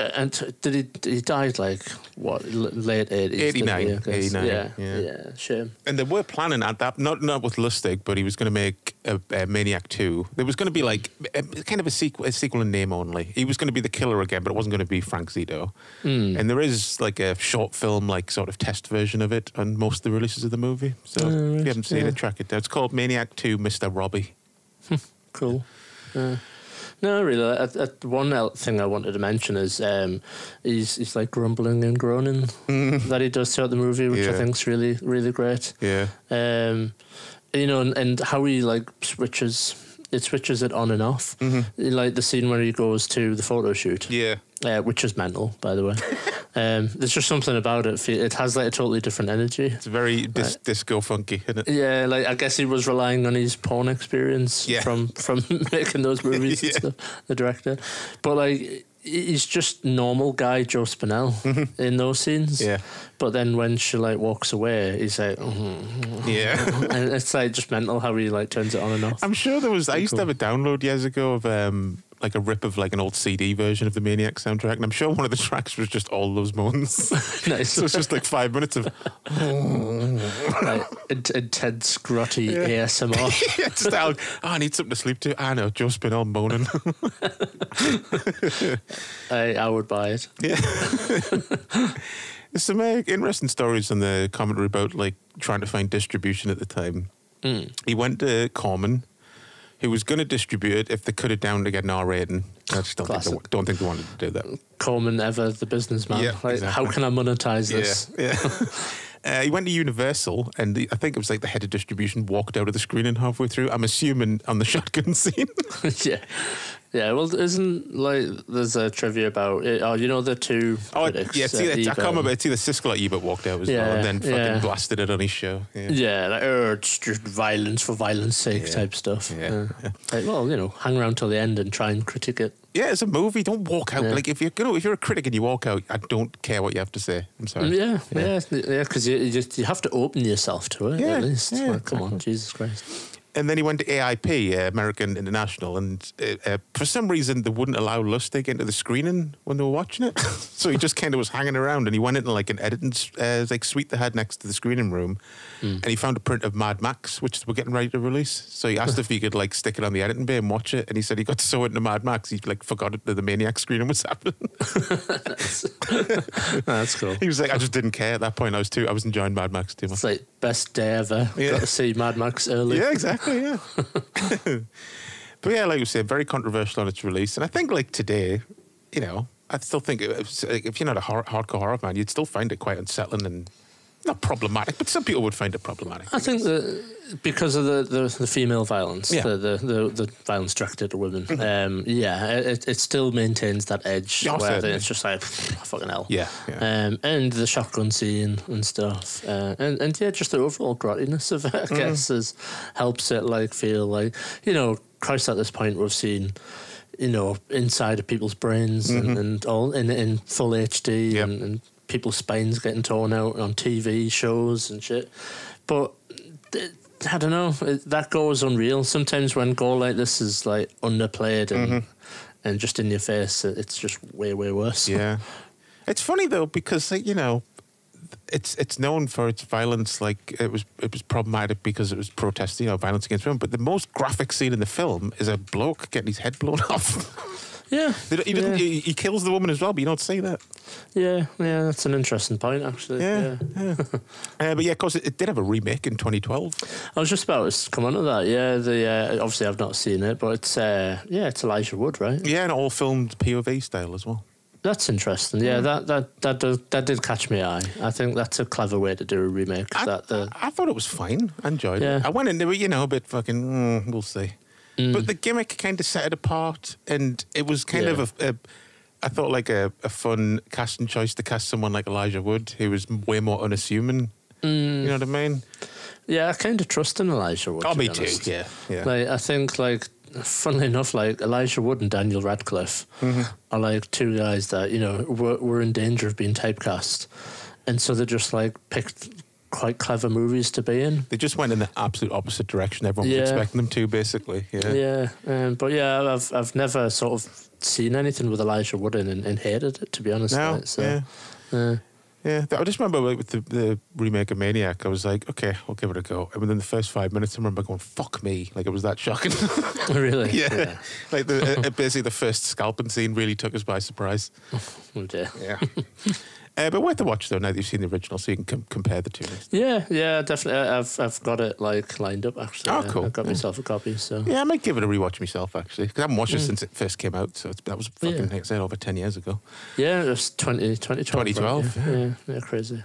[SPEAKER 3] And he died like what, late 80s?
[SPEAKER 2] 89.
[SPEAKER 3] Yeah, shame.
[SPEAKER 2] And they were planning at that, not with Lustig, but he was going to make a Maniac 2. There was going to be like kind of a sequel in name only. He was going to be the killer again, but it wasn't going to be Frank Zito. And there is like a short film, like sort of test version of it on most of the releases of the movie. So if you haven't seen it, track it down. It's called Maniac 2, Mr. Robbie.
[SPEAKER 3] Cool. No, really. One thing I wanted to mention is he's like grumbling and groaning that he does throughout the movie, which I think is really, really great.
[SPEAKER 2] Yeah.
[SPEAKER 3] And how he like switches it on and off. Like the scene where he goes to the photo shoot.
[SPEAKER 2] Yeah.
[SPEAKER 3] Which is mental, by the way. There's just something about it. It has like a totally different energy.
[SPEAKER 2] It's very disco funky, isn't it?
[SPEAKER 3] Yeah, like I guess he was relying on his porn experience from making those movies and stuff, the director. But like, he's just normal guy Joe Spinell in those scenes. Yeah. But then when she like walks away, he's like,
[SPEAKER 2] yeah.
[SPEAKER 3] And it's like just mental how he like turns it on and off.
[SPEAKER 2] I'm sure there was. I used to have a download years ago of like a rip of like an old CD version of the Maniac soundtrack, and I'm sure one of the tracks was just all those moans.
[SPEAKER 3] Nice.
[SPEAKER 2] So it's just like 5 minutes of
[SPEAKER 3] like intense, grotty ASMR.
[SPEAKER 2] Yeah, just I need something to sleep to. I know, Joe Spinell moaning.
[SPEAKER 3] I would buy it.
[SPEAKER 2] Yeah. There's some interesting stories in the commentary about like trying to find distribution at the time. He went to Corman, who was going to distribute it if they cut it down to get an R rating. I just don't think they wanted to do that.
[SPEAKER 3] Coleman, ever the businessman.
[SPEAKER 2] Yeah,
[SPEAKER 3] like,
[SPEAKER 2] exactly.
[SPEAKER 3] How can I monetize this?
[SPEAKER 2] Yeah. He went to Universal, and I think it was like the head of distribution walked out of the screening halfway through. I'm assuming on the shotgun scene. Yeah, well, isn't like there's a trivia about it? Oh, you know the two critics. Yeah, I can't remember. It's either Siskel or Ebert walked out as well, and then fucking blasted it on his show.
[SPEAKER 3] Yeah, like, it's just violence for violence sake type stuff. Yeah. Like, well, hang around till the end and try and critique it.
[SPEAKER 2] Yeah, it's a movie. Don't walk out. Like if you're a critic and you walk out, I don't care what you have to say. I'm sorry.
[SPEAKER 3] Yeah, because you have to open yourself to it at least. Like, come on, Jesus Christ.
[SPEAKER 2] And then he went to AIP, American International, and for some reason they wouldn't allow Lustig into the screening when they were watching it. So he just kind of was hanging around, and he went into like an editing like suite they had next to the screening room, and he found a print of Mad Max, which we're getting ready to release. So he asked if he could like stick it on the editing bay and watch it, and he said he got so into Mad Max he like forgot that the Maniac screening was happening.
[SPEAKER 3] That's cool.
[SPEAKER 2] He was like, I just didn't care at that point. I was enjoying Mad Max too much.
[SPEAKER 3] It's like best day ever. Got to see Mad Max early.
[SPEAKER 2] Yeah, exactly. Yeah. But yeah, like you said, very controversial on its release. And I think like today, you know, I still think if you're not a hardcore horror fan, you'd still find it quite unsettling and not problematic, but some people would find it problematic.
[SPEAKER 3] I think that because of the female violence,
[SPEAKER 2] Yeah.
[SPEAKER 3] the violence directed at women, it still maintains that edge
[SPEAKER 2] Yeah,
[SPEAKER 3] where
[SPEAKER 2] certainly.
[SPEAKER 3] it's just like fucking hell.
[SPEAKER 2] Yeah.
[SPEAKER 3] And the shotgun scene and stuff, and yeah, just the overall grottiness of it, I guess, helps it like feel like, you know, Christ, at this point we've seen, you know, inside of people's brains and all in full HD
[SPEAKER 2] Yep.
[SPEAKER 3] and people's spines getting torn out on TV shows and shit. But I don't know, that gore is unreal. Sometimes when gore like this is like underplayed and just in your face, it's just way, way worse.
[SPEAKER 2] Yeah. It's funny though, because like, you know, it's known for its violence. Like it was problematic because it was protesting, you know, violence against women. But the most graphic scene in the film is a bloke getting his head blown off.
[SPEAKER 3] Yeah.
[SPEAKER 2] He kills the woman as well, but you don't see that.
[SPEAKER 3] Yeah, that's an interesting point, actually.
[SPEAKER 2] Yeah. But yeah, of course, it did have a remake in 2012.
[SPEAKER 3] I was just about to come on to that. Yeah, obviously I've not seen it, but it's Elijah Wood, right?
[SPEAKER 2] Yeah, and all filmed POV style as well.
[SPEAKER 3] That's interesting. Yeah, that did catch my eye. I think that's a clever way to do a remake.
[SPEAKER 2] I thought it was fine. I enjoyed it. I went into it, you know, a bit fucking, we'll see. But the gimmick kind of set it apart, and it was kind of I thought like a fun casting choice to cast someone like Elijah Wood, who was way more unassuming. You know what I mean?
[SPEAKER 3] Yeah, I kind of trust in Elijah Wood.
[SPEAKER 2] Oh, me
[SPEAKER 3] too.
[SPEAKER 2] Yeah.
[SPEAKER 3] Like, I think, like, funnily enough, like Elijah Wood and Daniel Radcliffe are like two guys that, you know, were in danger of being typecast, and so they just like picked quite clever movies to be in.
[SPEAKER 2] They just went in the absolute opposite direction everyone was expecting them to, basically.
[SPEAKER 3] But yeah, I've never sort of seen anything with Elijah Wood in and hated it, to be honest.
[SPEAKER 2] No,
[SPEAKER 3] like, so,
[SPEAKER 2] yeah. I just remember like, with the remake of Maniac, I was like, okay, I'll give it a go. And within the first 5 minutes, I remember going, fuck me. Like, it was that shocking.
[SPEAKER 3] Really?
[SPEAKER 2] Yeah. Like, basically the first scalping scene really took us by surprise.
[SPEAKER 3] Oh dear.
[SPEAKER 2] Yeah. But worth a watch though. Now that you've seen the original, so you can compare the two.
[SPEAKER 3] Yeah, definitely. I've got it like lined up actually.
[SPEAKER 2] Oh, cool.
[SPEAKER 3] I've got myself a copy. So
[SPEAKER 2] yeah, I might give it a rewatch myself actually, because I haven't watched it since it first came out. So that was fucking like I said, over 10 years ago.
[SPEAKER 3] Yeah, it was 2012.
[SPEAKER 2] 2012.
[SPEAKER 3] Right? Yeah, crazy.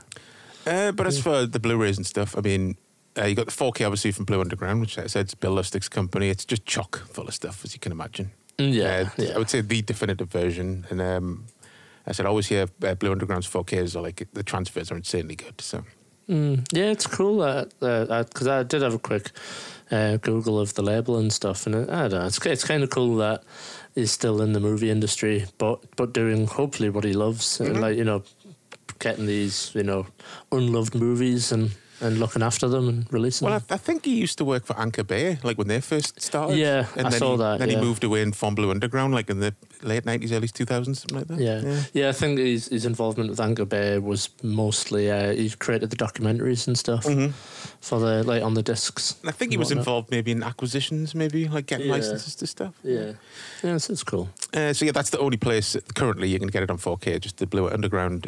[SPEAKER 2] But as for the Blu-rays and stuff, I mean, you got the 4K obviously from Blue Underground, which I said is Bill Lustig's company. It's just chock full of stuff, as you can imagine.
[SPEAKER 3] Yeah.
[SPEAKER 2] I would say the definitive version, and I said, I always hear Blue Underground's 4Ks are like, the transfers are insanely good. So
[SPEAKER 3] yeah, it's cool because I did have a quick Google of the label and stuff, and I don't know, it's kind of cool that he's still in the movie industry, but doing hopefully what he loves, and like, you know, getting these, you know, unloved movies and looking after them and releasing them.
[SPEAKER 2] I think he used to work for Anchor Bay, like when they first started.
[SPEAKER 3] Yeah,
[SPEAKER 2] and
[SPEAKER 3] I saw that.
[SPEAKER 2] Then he moved away and formed Blue Underground, like in the late 90s, early 2000s, something like that.
[SPEAKER 3] Yeah. I think his involvement with Anchor Bay was mostly he created the documentaries and stuff for the like on the discs.
[SPEAKER 2] And I think he was involved maybe in acquisitions, maybe like getting licenses to stuff.
[SPEAKER 3] Yeah, it's cool.
[SPEAKER 2] So yeah, that's the only place currently you can get it on 4K, just the Blue Underground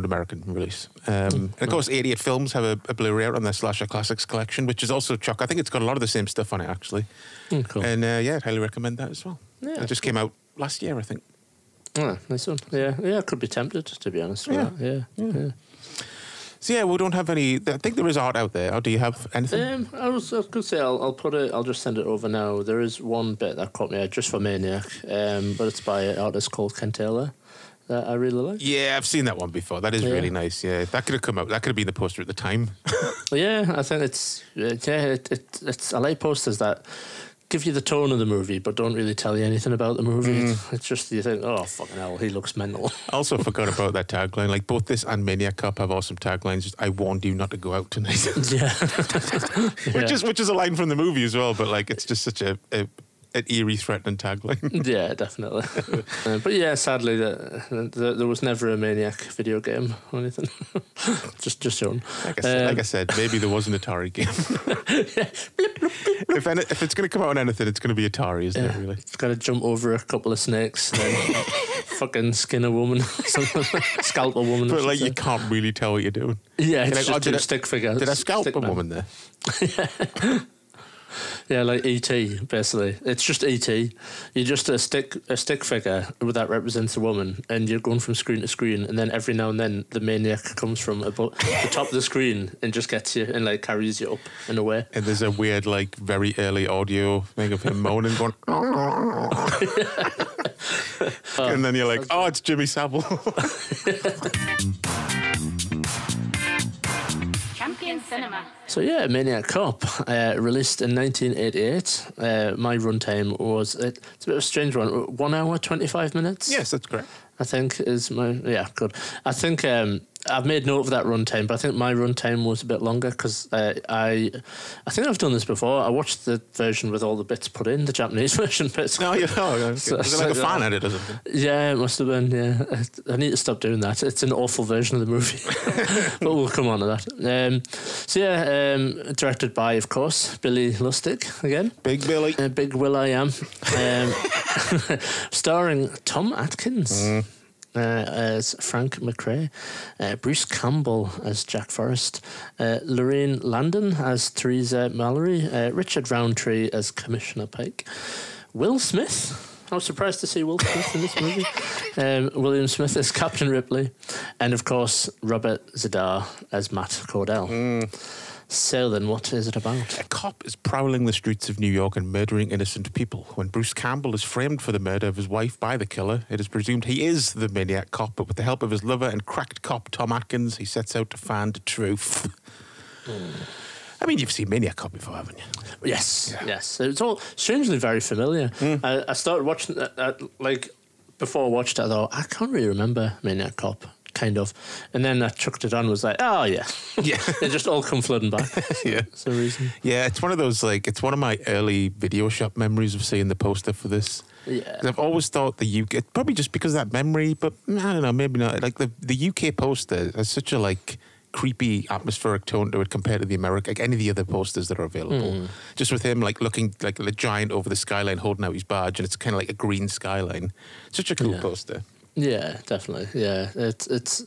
[SPEAKER 2] American release. And of course, 88 Films have a Blu-ray out on their Slasher Classics collection, which is also chock. I think it's got a lot of the same stuff on it actually.
[SPEAKER 3] Cool.
[SPEAKER 2] And I'd highly recommend that as well.
[SPEAKER 3] Yeah,
[SPEAKER 2] it just came out last year, I think.
[SPEAKER 3] Oh, nice one. Yeah, I could be tempted, to be honest.
[SPEAKER 2] Yeah.
[SPEAKER 3] Yeah.
[SPEAKER 2] So yeah, we don't have any. I think there is art out there. Or do you have anything?
[SPEAKER 3] I was going to say I'll put it. I'll just send it over now. There is one bit that caught me out just for Maniac, but it's by an artist called Ken Taylor that I really like.
[SPEAKER 2] Yeah, I've seen that one before. That is really nice. Yeah, that could have come out. That could have been the poster at the time.
[SPEAKER 3] Yeah, I think it's I like posters that give you the tone of the movie, but don't really tell you anything about the movie. It's just you think, oh fucking hell, he looks mental.
[SPEAKER 2] I also forgot about that tagline. Like both this and Maniac Cop have awesome taglines. Just, I warned you not to go out tonight.
[SPEAKER 3] Yeah.
[SPEAKER 2] which is a line from the movie as well. But like, it's just such an eerie, threatening tagline.
[SPEAKER 3] Yeah, definitely. But yeah, sadly, there was never a Maniac video game or anything. just shown.
[SPEAKER 2] Like I said, maybe there was an Atari game. If it's going to come out on anything, it's going to be Atari, isn't it? Really,
[SPEAKER 3] it's got to jump over a couple of snakes, then fucking skin a woman, scalp a woman.
[SPEAKER 2] But like, you can't really tell what you're doing.
[SPEAKER 3] Yeah, it's just a stick figure.
[SPEAKER 2] Did I scalp a woman there?
[SPEAKER 3] Yeah, like E.T. basically. It's just E.T. You're just a stick figure that represents a woman, and you're going from screen to screen, and then every now and then the maniac comes from above the top of the screen and just gets you and like carries you up and away.
[SPEAKER 2] And there's a weird, like, very early audio thing of him moaning, going. And then you're like, oh, it's Jimmy Savile.
[SPEAKER 1] Champion Cinema.
[SPEAKER 3] So yeah, Maniac Cop, released in 1988. My runtime was, it's a bit of a strange one, 1 hour, 25 minutes?
[SPEAKER 2] Yes, that's correct.
[SPEAKER 3] I think is my, yeah, good. I think I've made note of that runtime, but I think my runtime was a bit longer because I think I've done this before. I watched the version with all the bits put in, the Japanese version bits.
[SPEAKER 2] No, you know, was it like a fan edit or something?
[SPEAKER 3] Yeah, it must have been, yeah. I need to stop doing that. It's an awful version of the movie. But we'll come on to that. Directed by, of course, Billy Lustig again.
[SPEAKER 2] Big Billy.
[SPEAKER 3] Big Will I Am. Starring Tom Atkins. As Frank McRae, Bruce Campbell as Jack Forrest, Lorraine Landon as Theresa Mallory, Richard Roundtree as Commissioner Pike, Will Smith. I was surprised to see Will Smith in this movie. William Smith as Captain Ripley, and of course Robert Z'Dar as Matt Cordell. So then, what is it about?
[SPEAKER 2] A cop is prowling the streets of New York and murdering innocent people. When Bruce Campbell is framed for the murder of his wife by the killer, it is presumed he is the Maniac Cop, but with the help of his lover and cracked cop Tom Atkins, he sets out to find the truth. I mean, you've seen Maniac Cop before, haven't you?
[SPEAKER 3] Yes, yes. It's all strangely very familiar. I started watching that, like, before I watched it, I thought, I can't really remember Maniac Cop. Kind of, and then I chucked it on. Was like, oh yeah, yeah. It just all come flooding back.
[SPEAKER 2] Yeah,
[SPEAKER 3] that's the reason.
[SPEAKER 2] Yeah, it's one of those, like, it's one of my early video shop memories of seeing the poster for this.
[SPEAKER 3] Yeah,
[SPEAKER 2] I've always thought the UK, probably just because of that memory, but I don't know, maybe not. Like the UK poster has such a like creepy atmospheric tone to it compared to the American, like any of the other posters that are available. Just with him like looking like a giant over the skyline, holding out his badge, and it's kind of like a green skyline. Such a cool poster. Yeah,
[SPEAKER 3] definitely. Yeah, it's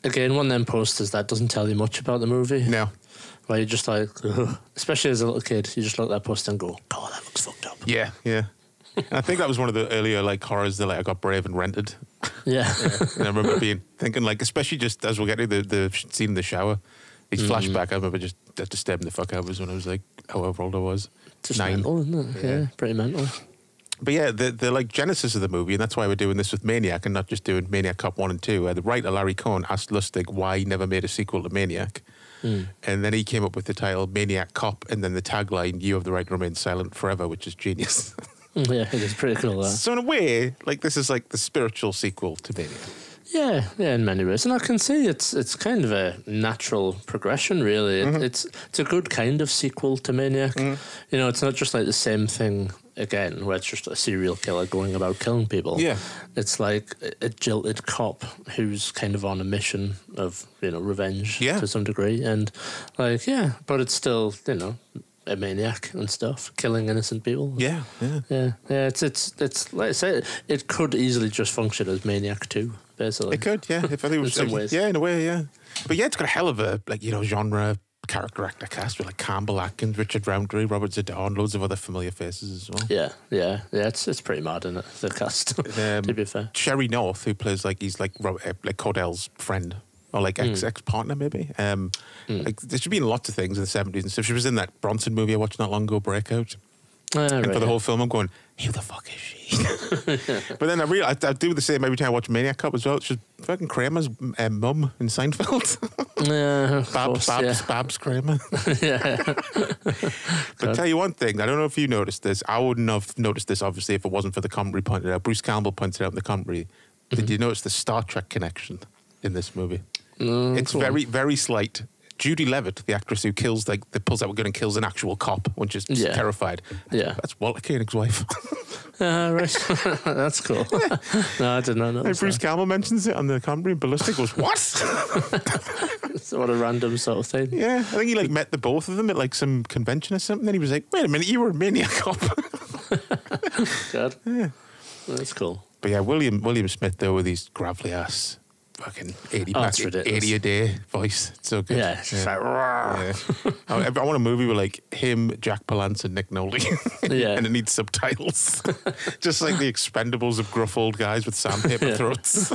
[SPEAKER 3] again one of them posters that doesn't tell you much about the movie.
[SPEAKER 2] No,
[SPEAKER 3] where you're just like, ugh. Especially as a little kid, you just look at that poster and go, "God, that looks fucked up."
[SPEAKER 2] Yeah, yeah. And I think that was one of the earlier like horrors that like I got brave and rented.
[SPEAKER 3] Yeah.
[SPEAKER 2] And I remember thinking like, especially just as we're getting the scene in the shower, these flashback. I remember just disturbing the fuck out of us when I was like, however old I was,
[SPEAKER 3] just
[SPEAKER 2] 9.
[SPEAKER 3] mental, isn't it? Yeah, pretty mental.
[SPEAKER 2] But yeah, the like genesis of the movie, and that's why we're doing this with Maniac and not just doing Maniac Cop 1 and 2. The writer Larry Cohn asked Lustig why he never made a sequel to Maniac. And then he came up with the title Maniac Cop, and then the tagline, "You have the right to remain silent forever," which is genius.
[SPEAKER 3] Yeah, it is pretty cool, that.
[SPEAKER 2] So in a way, like, this is like the spiritual sequel to Maniac.
[SPEAKER 3] Yeah, in many ways. And I can see it's kind of a natural progression, really. It's a good kind of sequel to Maniac. You know, it's not just like the same thing again, where it's just a serial killer going about killing people. Yeah. It's like a jilted cop who's kind of on a mission of, you know, revenge to some degree. And, like, yeah, but it's still, you know, a maniac and stuff, killing innocent people. Yeah. It's like I say, it could easily just function as Maniac 2, basically.
[SPEAKER 2] It could, yeah. If I think it was
[SPEAKER 3] in some ways.
[SPEAKER 2] Yeah, in a way, yeah. But yeah, it's got a hell of a, like, you know, genre character actor cast with like Campbell Atkins, Richard Roundtree, Robert Z'Dar, and loads of other familiar faces as well.
[SPEAKER 3] Yeah. It's pretty mad, isn't it? The cast. To be fair, Sherry
[SPEAKER 2] North, who plays like he's like Cordell's friend. Or like ex-partner, maybe. Like, she's been in lots of things in the 70s and stuff. She was in that Bronson movie I watched not long ago, Breakout. And for the whole film, I'm going, who the fuck is she? But then I do the same every time I watch Maniac Cop as well. It's just fucking Kramer's mum in Seinfeld. Babs Kramer. But tell you one thing, I don't know if you noticed this. I wouldn't have noticed this, obviously, if it wasn't for the commentary pointed out. Bruce Campbell pointed out in the commentary. Did you notice the Star Trek connection in this movie? It's very, very slight. Judy Levitt, the actress who kills, pulls out a gun and kills an actual cop when she's terrified. That's Walter Koenig's wife.
[SPEAKER 3] Right. That's cool. Yeah. No, I did not know.
[SPEAKER 2] Bruce Campbell mentions it on the commentary, and Ballistic goes, what?
[SPEAKER 3] So what a random sort of thing.
[SPEAKER 2] Yeah, I think he met the both of them at some convention or something. Then he was like, wait a minute, you were a Maniac Cop.
[SPEAKER 3] God.
[SPEAKER 2] Yeah.
[SPEAKER 3] That's cool.
[SPEAKER 2] But yeah, William Smith, though, with his gravelly ass fucking 80 a day voice. It's so good.
[SPEAKER 3] Yeah, it's just like,
[SPEAKER 2] I want a movie with him, Jack Palance, and Nick Nolte. And it needs subtitles. Just like the Expendables of gruff old guys with sandpaper throats.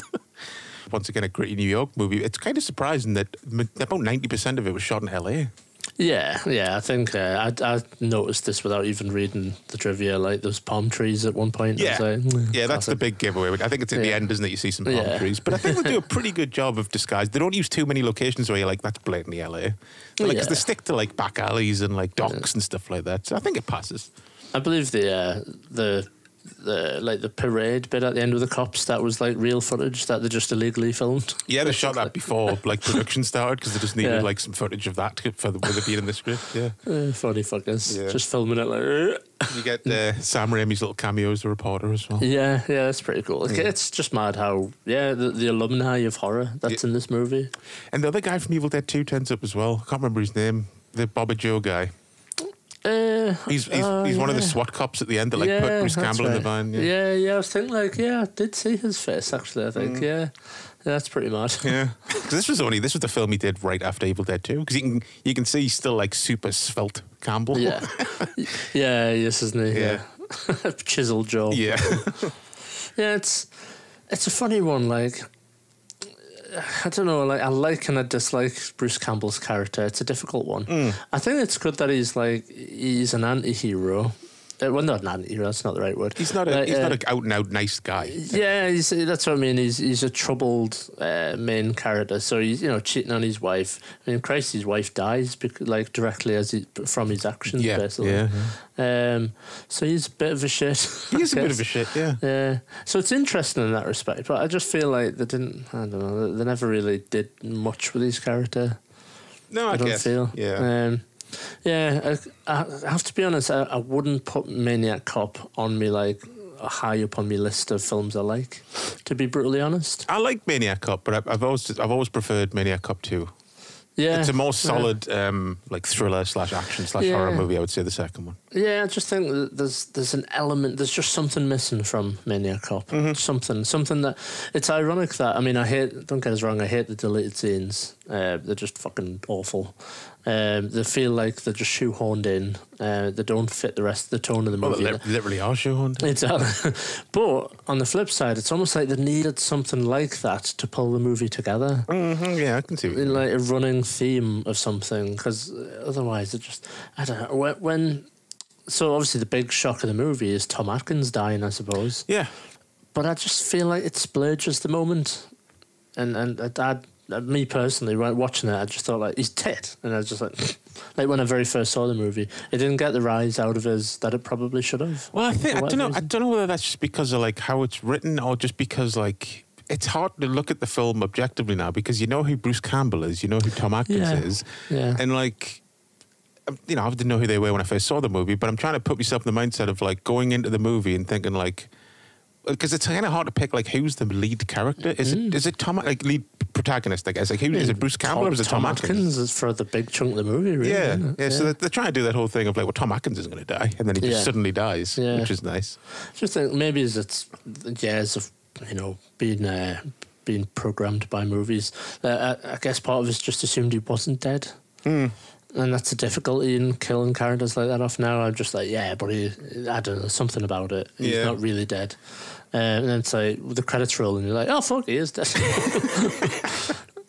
[SPEAKER 2] Once again, a gritty New York movie. It's kind of surprising that about 90% of it was shot in LA.
[SPEAKER 3] Yeah, I think I noticed this without even reading the trivia. Those palm trees at one point.
[SPEAKER 2] Yeah, that's the big giveaway. I think it's at the end, isn't it? You see some palm trees, but I think they do a pretty good job of disguise. They don't use too many locations where you're like, that's blatantly LA. Because they stick to back alleys and docks and stuff like that. So I think it passes.
[SPEAKER 3] I believe the parade bit at the end with the cops, that was like real footage that they just illegally filmed. Yeah,
[SPEAKER 2] they shot that before production started because they just needed like some footage of that with it being in the script. Yeah,
[SPEAKER 3] funny fuckers, just filming it like.
[SPEAKER 2] You get Sam Raimi's little cameo as the reporter as well.
[SPEAKER 3] Yeah, that's pretty cool. Yeah. It's just mad how the alumni of horror that's in this movie.
[SPEAKER 2] And the other guy from Evil Dead 2 turns up as well. I can't remember his name. The Bobby Joe guy. He's one of the SWAT cops at the end that put Bruce Campbell in the van.
[SPEAKER 3] Yeah. I was thinking I did see his face actually. I think that's pretty mad.
[SPEAKER 2] Yeah, because this was the film he did right after Evil Dead 2. Because you can see he's still like super svelte Campbell.
[SPEAKER 3] Yeah, yes, isn't he? Yeah, chiseled jaw.
[SPEAKER 2] Yeah,
[SPEAKER 3] yeah. It's a funny one. I don't know, I like and I dislike Bruce Campbell's character. It's a difficult one. I think it's good that he's an anti-hero. Well, not an anti-hero, that's not the right word.
[SPEAKER 2] He's not an out-and-out nice guy.
[SPEAKER 3] Yeah, that's what I mean. He's a troubled main character. So he's, cheating on his wife. I mean, Christ, his wife dies directly from his actions, basically. Yeah. So he's a bit of a shit.
[SPEAKER 2] He is a bit of a shit, yeah.
[SPEAKER 3] Yeah. So it's interesting in that respect. But I just feel like they never really did much with his character.
[SPEAKER 2] No, I guess.
[SPEAKER 3] Feel.
[SPEAKER 2] Yeah.
[SPEAKER 3] I have to be honest, I wouldn't put Maniac Cop on me high up on my list of films I like, to be brutally honest.
[SPEAKER 2] I like Maniac Cop, but I've always preferred Maniac Cop 2.
[SPEAKER 3] Yeah,
[SPEAKER 2] it's a more solid thriller / action / horror movie. I would say the second one.
[SPEAKER 3] Yeah, I just think that there's an element. There's just something missing from Maniac Cop. Mm-hmm. Something that it's ironic that don't get us wrong. I hate the deleted scenes. They're just fucking awful. They feel like they're just shoehorned in. They don't fit the rest of the tone of the movie.
[SPEAKER 2] Well, they literally are shoehorned.
[SPEAKER 3] Exactly. But on the flip side, it's almost like they needed something like that to pull the movie together.
[SPEAKER 2] Mm-hmm, yeah, I can see it.
[SPEAKER 3] Like a running theme of something, because otherwise it just, I don't know. So obviously the big shock of the movie is Tom Atkins dying, I suppose.
[SPEAKER 2] Yeah.
[SPEAKER 3] But I just feel like it splurges the moment. And me personally, watching it, I just thought he's dead, and I was just like when I very first saw the movie, it didn't get the rise out of us that it probably should have.
[SPEAKER 2] Well, I don't know whether that's just because of how it's written, or just because it's hard to look at the film objectively now, because you know who Bruce Campbell is, you know who Tom Atkins is, and I didn't know who they were when I first saw the movie, but I'm trying to put myself in the mindset of going into the movie and thinking because it's kind of hard to pick who's the lead character. Is it Tom, lead protagonist, I guess? Is it Bruce Campbell or is it Tom Atkins?
[SPEAKER 3] Tom Atkins is for the big chunk of the movie, really.
[SPEAKER 2] Yeah. So they're trying to do that whole thing of Tom Atkins isn't going to die, and then he just suddenly dies, which is nice.
[SPEAKER 3] Just think maybe it's years of being programmed by movies. I guess part of it's just assumed he wasn't dead. And that's the difficulty in killing characters like that off now. I'm just but I don't know, something about it. He's not really dead. And then it's the credits roll and you're like, oh, fuck, he is dead.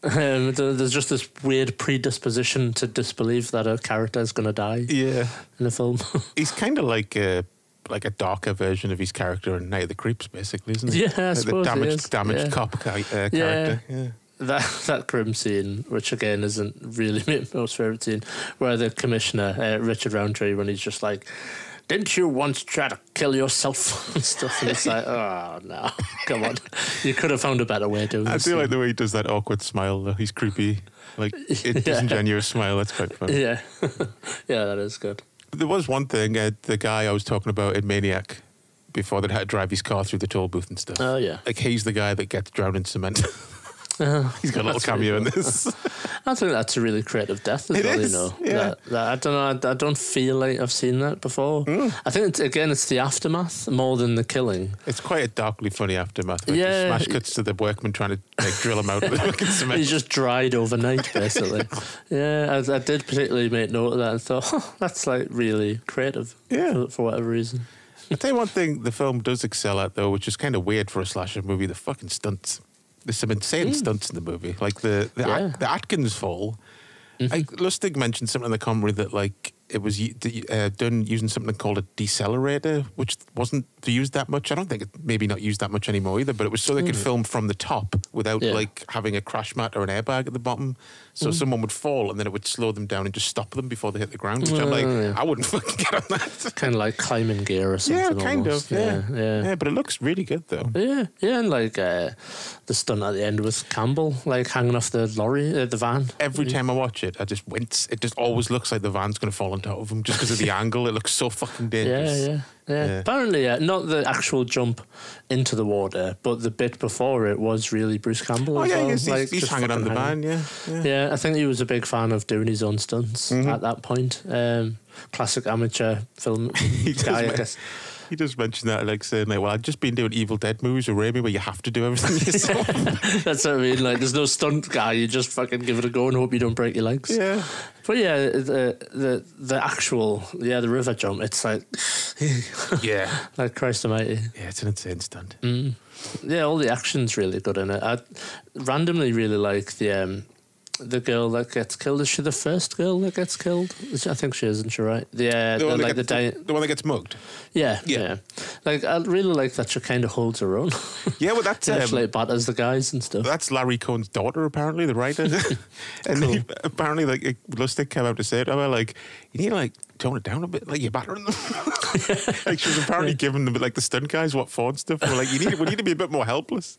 [SPEAKER 3] There's just this weird predisposition to disbelieve that a character is going to die.
[SPEAKER 2] Yeah,
[SPEAKER 3] in a film.
[SPEAKER 2] He's kind of like a darker version of his character in Night of the Creeps, basically, isn't he?
[SPEAKER 3] Yeah, I suppose
[SPEAKER 2] the damaged cop character. Yeah.
[SPEAKER 3] That grim scene, which again isn't really my most favourite scene, where the commissioner, Richard Roundtree, when he's just like, didn't you once try to kill yourself and stuff? And it's like, oh, no, come on. You could have found a better way of doing this.
[SPEAKER 2] I do like the way he does that awkward smile, though. He's creepy. Like, a disingenuous smile. That's quite funny.
[SPEAKER 3] Yeah. Yeah, that is good.
[SPEAKER 2] There was one thing, the guy I was talking about in Maniac, before that had to drive his car through the toll booth and stuff.
[SPEAKER 3] Oh, yeah.
[SPEAKER 2] Like, he's the guy that gets drowned in cement. He's got a little cameo in this.
[SPEAKER 3] I think that's a really creative death as well,
[SPEAKER 2] is,
[SPEAKER 3] you know.
[SPEAKER 2] yeah.
[SPEAKER 3] I don't know, I don't feel like I've seen that before. I think, it's the aftermath more than the killing.
[SPEAKER 2] It's quite a darkly funny aftermath. Like
[SPEAKER 3] Yeah.
[SPEAKER 2] the smash cuts to the workman trying to drill him out of the fucking cement.
[SPEAKER 3] He's just dried overnight, basically. Yeah, I did particularly make note of that and thought, that's like really creative for whatever reason.
[SPEAKER 2] I'll tell you one thing the film does excel at, though, which is kind of weird for a slasher movie, the fucking stunts. There's some insane stunts in the movie. Like the Atkins fall. Like, Lustig mentioned something in the commentary that, like, it was done using something called a decelerator, which wasn't used that much. I don't think it maybe not used that much anymore either, but it was so they could film from the top without like having a crash mat or an airbag at the bottom. So someone would fall and then it would slow them down and just stop them before they hit the ground, which I'm like, I wouldn't fucking get on that.
[SPEAKER 3] Kind of like climbing gear or something.
[SPEAKER 2] Yeah, kind
[SPEAKER 3] almost.
[SPEAKER 2] of. Yeah, but it looks really good though.
[SPEAKER 3] Yeah, and like the stunt at the end with Campbell, like hanging off the lorry, the van.
[SPEAKER 2] Every time I watch it, I just wince. It just always looks like the van's going to fall on top of him just because of the angle. It looks so fucking dangerous.
[SPEAKER 3] Yeah. Apparently, not the actual jump into the water, but the bit before it was really Bruce Campbell.
[SPEAKER 2] Oh
[SPEAKER 3] as
[SPEAKER 2] yeah,
[SPEAKER 3] well.
[SPEAKER 2] he's hanging on the van. Yeah.
[SPEAKER 3] I think he was a big fan of doing his own stunts at that point. Classic amateur film guy, I guess.
[SPEAKER 2] He does mention that, like saying, like, well, I've just been doing Evil Dead movies with Raimi where you have to do everything yourself.
[SPEAKER 3] That's what I mean. Like, there's no stunt guy. You just fucking give it a go and hope you don't break your legs.
[SPEAKER 2] Yeah.
[SPEAKER 3] But yeah, the actual the river jump. It's like like Christ Almighty.
[SPEAKER 2] Yeah, it's an insane stunt.
[SPEAKER 3] Yeah, all the action's really good in it. I randomly really like the girl that gets killed. Is she the first girl that gets killed? I think she is, isn't she, right? The one that gets mugged. Yeah. Like, I really like that she kind of holds her own. Yeah, well, that's actually batters the guys and stuff.
[SPEAKER 2] That's Larry Cohen's daughter, apparently, the writer. And
[SPEAKER 3] Cool.
[SPEAKER 2] apparently, like, Lustig came out to say it. I was like, you need to, like, tone it down a bit, like you're battering them. Like, she was apparently giving them, like, the stunt guys what for and stuff. We're like, we need to be a bit more helpless.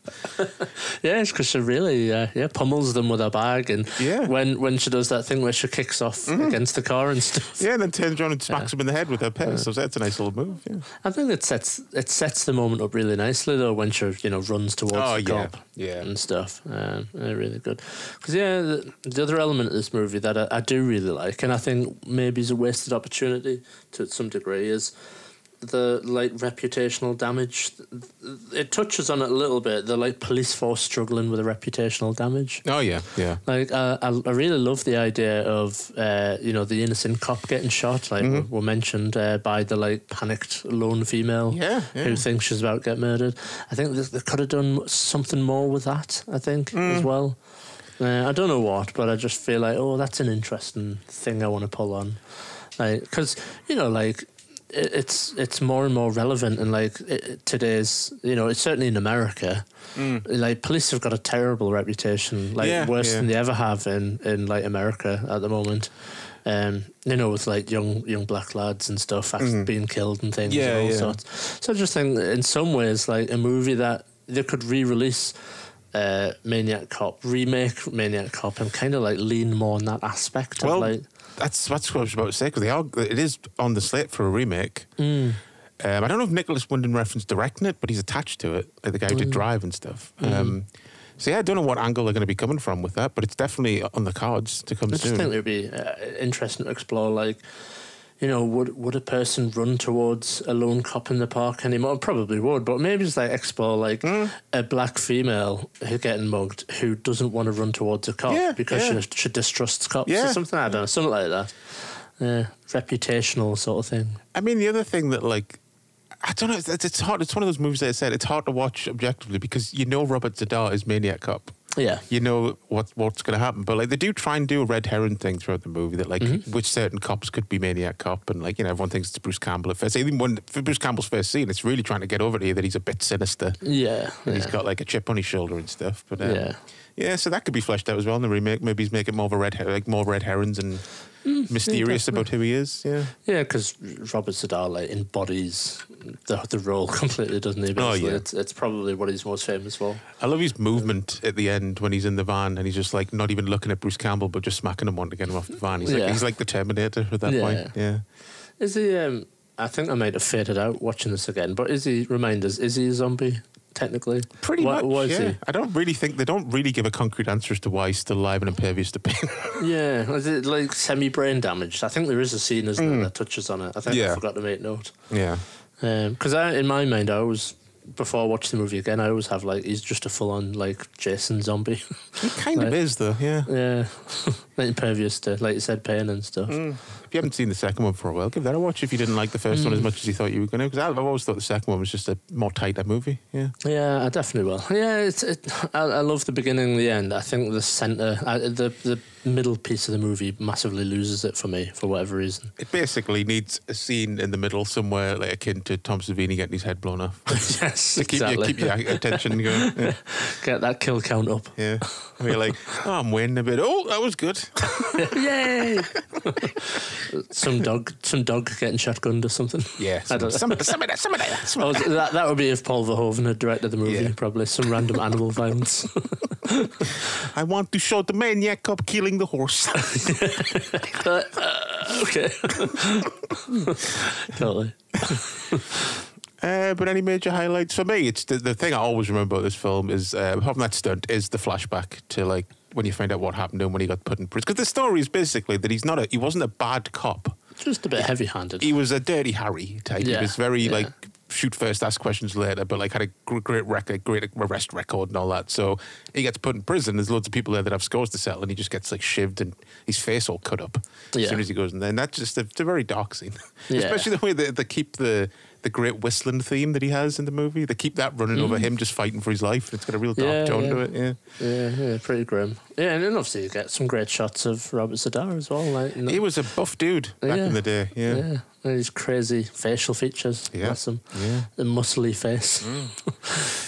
[SPEAKER 3] Yeah, it's because she really pummels them with her bag, and
[SPEAKER 2] Yeah.
[SPEAKER 3] when she does that thing where she kicks off against the car and stuff.
[SPEAKER 2] Yeah, and then turns around and smacks him in the head with her pair. So that's a nice little move. Yeah.
[SPEAKER 3] I think it sets the moment up really nicely though when she runs towards the cop and stuff. Really good. Because the other element of this movie that I do really like, and I think maybe is a wasted opportunity to some degree, is the like reputational damage. It touches on it a little bit. The like police force struggling with the reputational damage.
[SPEAKER 2] Oh yeah.
[SPEAKER 3] Like I really love the idea of the innocent cop getting shot. Like were mentioned by the like panicked lone female who thinks she's about to get murdered. I think they could have done something more with that. I think as well. I don't know what, but I just feel like that's an interesting thing I want to pull on. Like, because like. It's more and more relevant in like today's, it's certainly in America. Like police have got a terrible reputation, like worse than they ever have in like America at the moment. With like young black lads and stuff being killed and things and all sorts. So I just think in some ways like a movie that they could re-release Maniac Cop, remake Maniac Cop, and kind of like lean more on that aspect of like.
[SPEAKER 2] That's what I was about to say, because it is on the slate for a remake. I don't know if Nicholas Winding Refn's directing it, but he's attached to it, like the guy who did Drive and stuff. So I don't know what angle they're going to be coming from with that, but it's definitely on the cards to come soon. I
[SPEAKER 3] just think it would be interesting to explore, like, would a person run towards a lone cop in the park anymore? Probably would, but maybe just like explore like a black female who's getting mugged who doesn't want to run towards a cop because she distrusts cops or something. I don't know, something like that. Reputational sort of thing.
[SPEAKER 2] I mean, the other thing that like, I don't know, it's hard. It's one of those movies that I said it's hard to watch objectively because Robert Z'Dar is Maniac Cop.
[SPEAKER 3] Yeah.
[SPEAKER 2] you know what's going to happen. But like they do try and do a red herring thing throughout the movie that like which certain cops could be Maniac Cop, and like, you know, everyone thinks it's Bruce Campbell at first. Even when for Bruce Campbell's first scene, it's really trying to get over to you that he's a bit sinister.
[SPEAKER 3] Yeah.
[SPEAKER 2] And he's got like a chip on his shoulder and stuff. But
[SPEAKER 3] Yeah.
[SPEAKER 2] yeah, so that could be fleshed out as well in the remake. Maybe he's making more of a more red herons and mysterious about who he is. Yeah.
[SPEAKER 3] Yeah, because Robert Z'Dar like embodies the role completely, doesn't he?
[SPEAKER 2] Oh, yeah.
[SPEAKER 3] It's probably what he's most famous for.
[SPEAKER 2] I love his movement at the end when he's in the van and he's just like not even looking at Bruce Campbell but just smacking him one to get him off the van. He's like the Terminator at that point. Yeah.
[SPEAKER 3] Is he? I think I might have faded out watching this again. But is he? Remind us. Is he a zombie? Technically,
[SPEAKER 2] pretty much.
[SPEAKER 3] What is he?
[SPEAKER 2] I don't really think they don't really give a concrete answer as to why he's still alive and impervious to pain.
[SPEAKER 3] Yeah, is it like semi-brain damaged? I think there is a scene, isn't there, that touches on it. I think I forgot to make note.
[SPEAKER 2] Yeah,
[SPEAKER 3] because in my mind, before watching the movie again, I always have like he's just a full-on like Jason zombie.
[SPEAKER 2] He kind of is though. Yeah,
[SPEAKER 3] yeah, like impervious to, like you said, pain and stuff.
[SPEAKER 2] If you haven't seen the second one for a while, give that a watch if you didn't like the first one as much as you thought you were going to. Because I've always thought the second one was just a more tighter movie. Yeah,
[SPEAKER 3] I definitely will. Yeah, I love the beginning and the end. I think the centre, the middle piece of the movie massively loses it for me for whatever reason.
[SPEAKER 2] It basically needs a scene in the middle somewhere like akin to Tom Savini getting his head blown off.
[SPEAKER 3] Yes,
[SPEAKER 2] to keep your attention going. Yeah.
[SPEAKER 3] Get that kill count up.
[SPEAKER 2] Yeah. And you're like, oh, I'm waiting a bit. Oh, that was good.
[SPEAKER 3] Yay! Some dog getting shotgunned or something.
[SPEAKER 2] Yeah. Some of that.
[SPEAKER 3] Oh, that would be if Paul Verhoeven had directed the movie, probably. Some random animal violence.
[SPEAKER 2] I want to show the Maniac Cop killing the horse.
[SPEAKER 3] Okay. Totally.
[SPEAKER 2] But any major highlights for me? It's the thing I always remember about this film is apart from that stunt is the flashback to like when you find out what happened to him when he got put in prison. Because the story is basically that he wasn't a bad cop.
[SPEAKER 3] Just a bit heavy-handed.
[SPEAKER 2] He was a dirty Harry type.
[SPEAKER 3] Yeah.
[SPEAKER 2] He was very like shoot first, ask questions later, but like had a great record, great arrest record and all that. So he gets put in prison. There's loads of people there that have scores to settle, and he just gets like shivved and his face all cut up as soon as he goes in there. And that's just it's a very dark scene, especially the way they keep the great whistling theme that he has in the movie. They keep that running over him just fighting for his life. It's got a real dark tone to it.
[SPEAKER 3] Yeah, pretty grim. Yeah, and then obviously you get some great shots of Robert Z'Dar as well. Like,
[SPEAKER 2] he was a buff dude back in the day. Yeah.
[SPEAKER 3] And his crazy facial features.
[SPEAKER 2] Yeah.
[SPEAKER 3] Awesome.
[SPEAKER 2] Yeah.
[SPEAKER 3] The muscly face.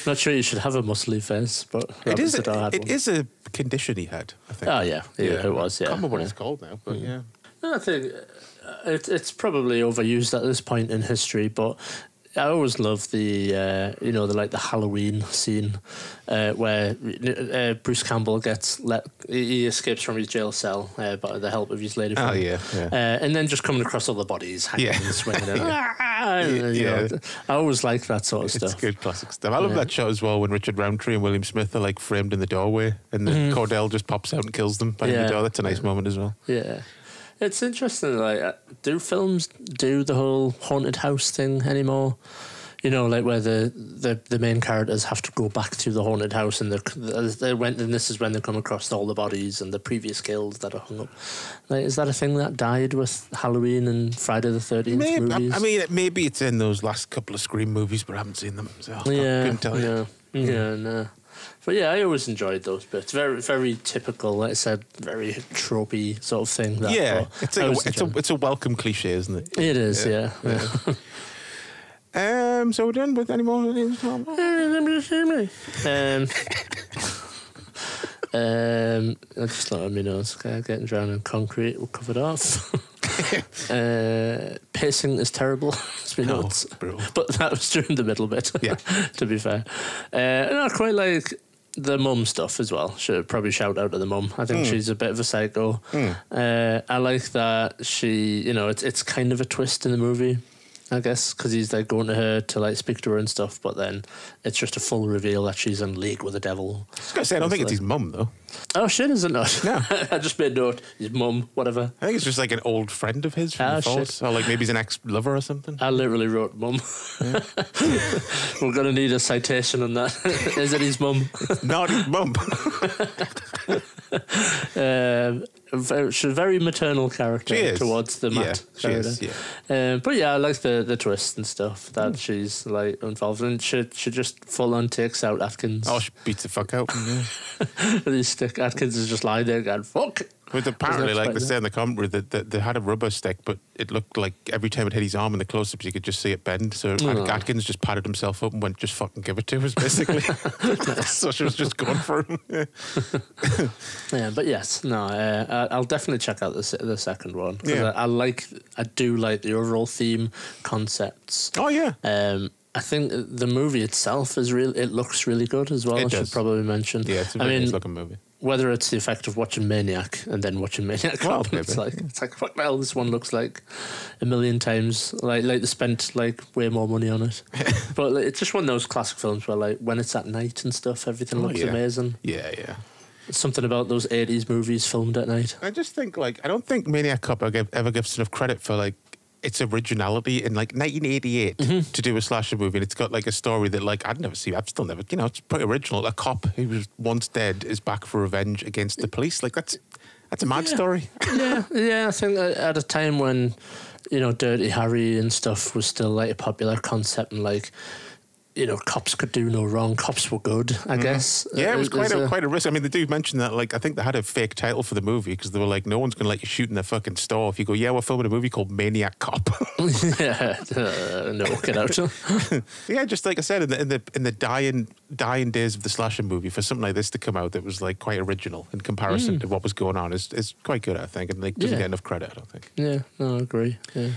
[SPEAKER 3] Not sure you should have a muscly face, but Robert Z'Dar had one.
[SPEAKER 2] It is a condition he had, I think.
[SPEAKER 3] Oh, yeah, it was,
[SPEAKER 2] I can't remember what it's called now, but yeah.
[SPEAKER 3] I think it's probably overused at this point in history, but I always love the the Halloween scene where Bruce Campbell he escapes from his jail cell by the help of his lady friend.
[SPEAKER 2] Oh yeah.
[SPEAKER 3] And then just coming across all the bodies hanging and swinging. I always like that sort of stuff.
[SPEAKER 2] It's good classic stuff. I love that shot as well when Richard Roundtree and William Smith are like framed in the doorway and then Cordell just pops out and kills them by the door. That's a nice moment as well.
[SPEAKER 3] Yeah. It's interesting, like, do films do the whole haunted house thing anymore? You know, like where the main characters have to go back to the haunted house and and this is when they come across all the bodies and the previous kills that are hung up. Like, is that a thing that died with Halloween and Friday the 13th movies?
[SPEAKER 2] I mean, maybe it's in those last couple of Scream movies, but I haven't seen them, so I couldn't tell you.
[SPEAKER 3] Yeah, no. But yeah, I always enjoyed those bits. Very, very typical, like I said, very tropey sort of thing.
[SPEAKER 2] It's a welcome cliche, isn't it?
[SPEAKER 3] It is, yeah.
[SPEAKER 2] So we're done with any more?
[SPEAKER 3] I just thought of my notes. Okay, getting drowned in concrete. We're covered off. Pacing is terrible. It's my notes. But that was during the middle bit. Yeah. To be fair, and I quite like the mum stuff as well. Should probably shout out to the mum. I think she's a bit of a psycho. I like that she, it's kind of a twist in the movie, I guess, because he's like going to her to like speak to her and stuff, but then it's just a full reveal that she's in league with the devil.
[SPEAKER 2] I was going to say, I don't think it's his mum though.
[SPEAKER 3] Oh shit, is it not?
[SPEAKER 2] No.
[SPEAKER 3] I just made note, his mum, whatever.
[SPEAKER 2] I think it's just like an old friend of his from the Falls. Or like maybe he's an ex-lover or something.
[SPEAKER 3] I literally wrote mum. Yeah. We're going to need a citation on that. Is it his mum?
[SPEAKER 2] Not his mum.
[SPEAKER 3] She's a very maternal character towards the Matt character. But yeah, I like the twist and stuff that she's like involved in. She just full on takes out Atkins.
[SPEAKER 2] Oh, she beats the fuck out.
[SPEAKER 3] Atkins is just lying there going, fuck.
[SPEAKER 2] But apparently, like they say in the commentary, that they had a rubber stick, but it looked like every time it hit his arm in the close-ups, you could just see it bend. So Atkins just patted himself up and went, just fucking give it to us, basically. So she was just going for him.
[SPEAKER 3] Yeah, but yes, no, I'll definitely check out the second one. I do like the overall theme, concepts.
[SPEAKER 2] Oh, yeah.
[SPEAKER 3] I think the movie itself is it looks really good as well. I should probably mention.
[SPEAKER 2] Yeah, it's a very nice looking movie.
[SPEAKER 3] Whether it's the effect of watching Maniac and then watching Maniac Cop, it's like fuck hell, this one looks like a million times like they spent like way more money on it. But like, it's just one of those classic films where like when it's at night and stuff, everything looks amazing.
[SPEAKER 2] Yeah.
[SPEAKER 3] It's something about those 80s movies filmed at night.
[SPEAKER 2] I just think I don't think Maniac Cop ever gives enough credit for like its originality in like 1988 to do a slasher movie, and it's got like a story that like I've still never, it's pretty original. A cop who was once dead is back for revenge against the police. Like that's a mad story.
[SPEAKER 3] I think at a time when Dirty Harry and stuff was still like a popular concept, and like cops could do no wrong. Cops were good, I guess.
[SPEAKER 2] Yeah, it was quite a risk. I mean, they do mention that, like, I think they had a fake title for the movie because they were like, no one's going to let you shoot in their fucking store if you go, yeah, we're filming a movie called Maniac Cop.
[SPEAKER 3] No, get out.
[SPEAKER 2] Yeah, just like I said, in the dying days of the slasher movie, for something like this to come out that was like quite original in comparison to what was going on is quite good, I think, and like doesn't get enough credit, I don't think.
[SPEAKER 3] Yeah, no, I agree. Yeah.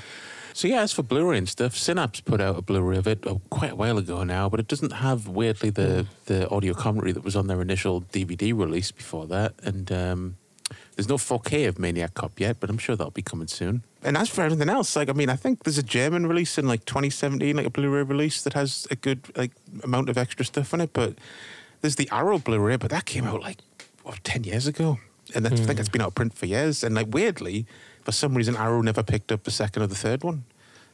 [SPEAKER 2] So yeah, as for Blu-ray and stuff, Synapse put out a Blu-ray of it quite a while ago now, but it doesn't have, weirdly, the audio commentary that was on their initial DVD release before that. And there's no 4K of Maniac Cop yet, but I'm sure that'll be coming soon. And as for everything else, like, I mean, I think there's a German release in like 2017, like a Blu-ray release that has a good like amount of extra stuff in it. But there's the Arrow Blu-ray, but that came out like 10 years ago, and I think it's been out of print for years. And like weirdly, for some reason, Arrow never picked up the second or the third one.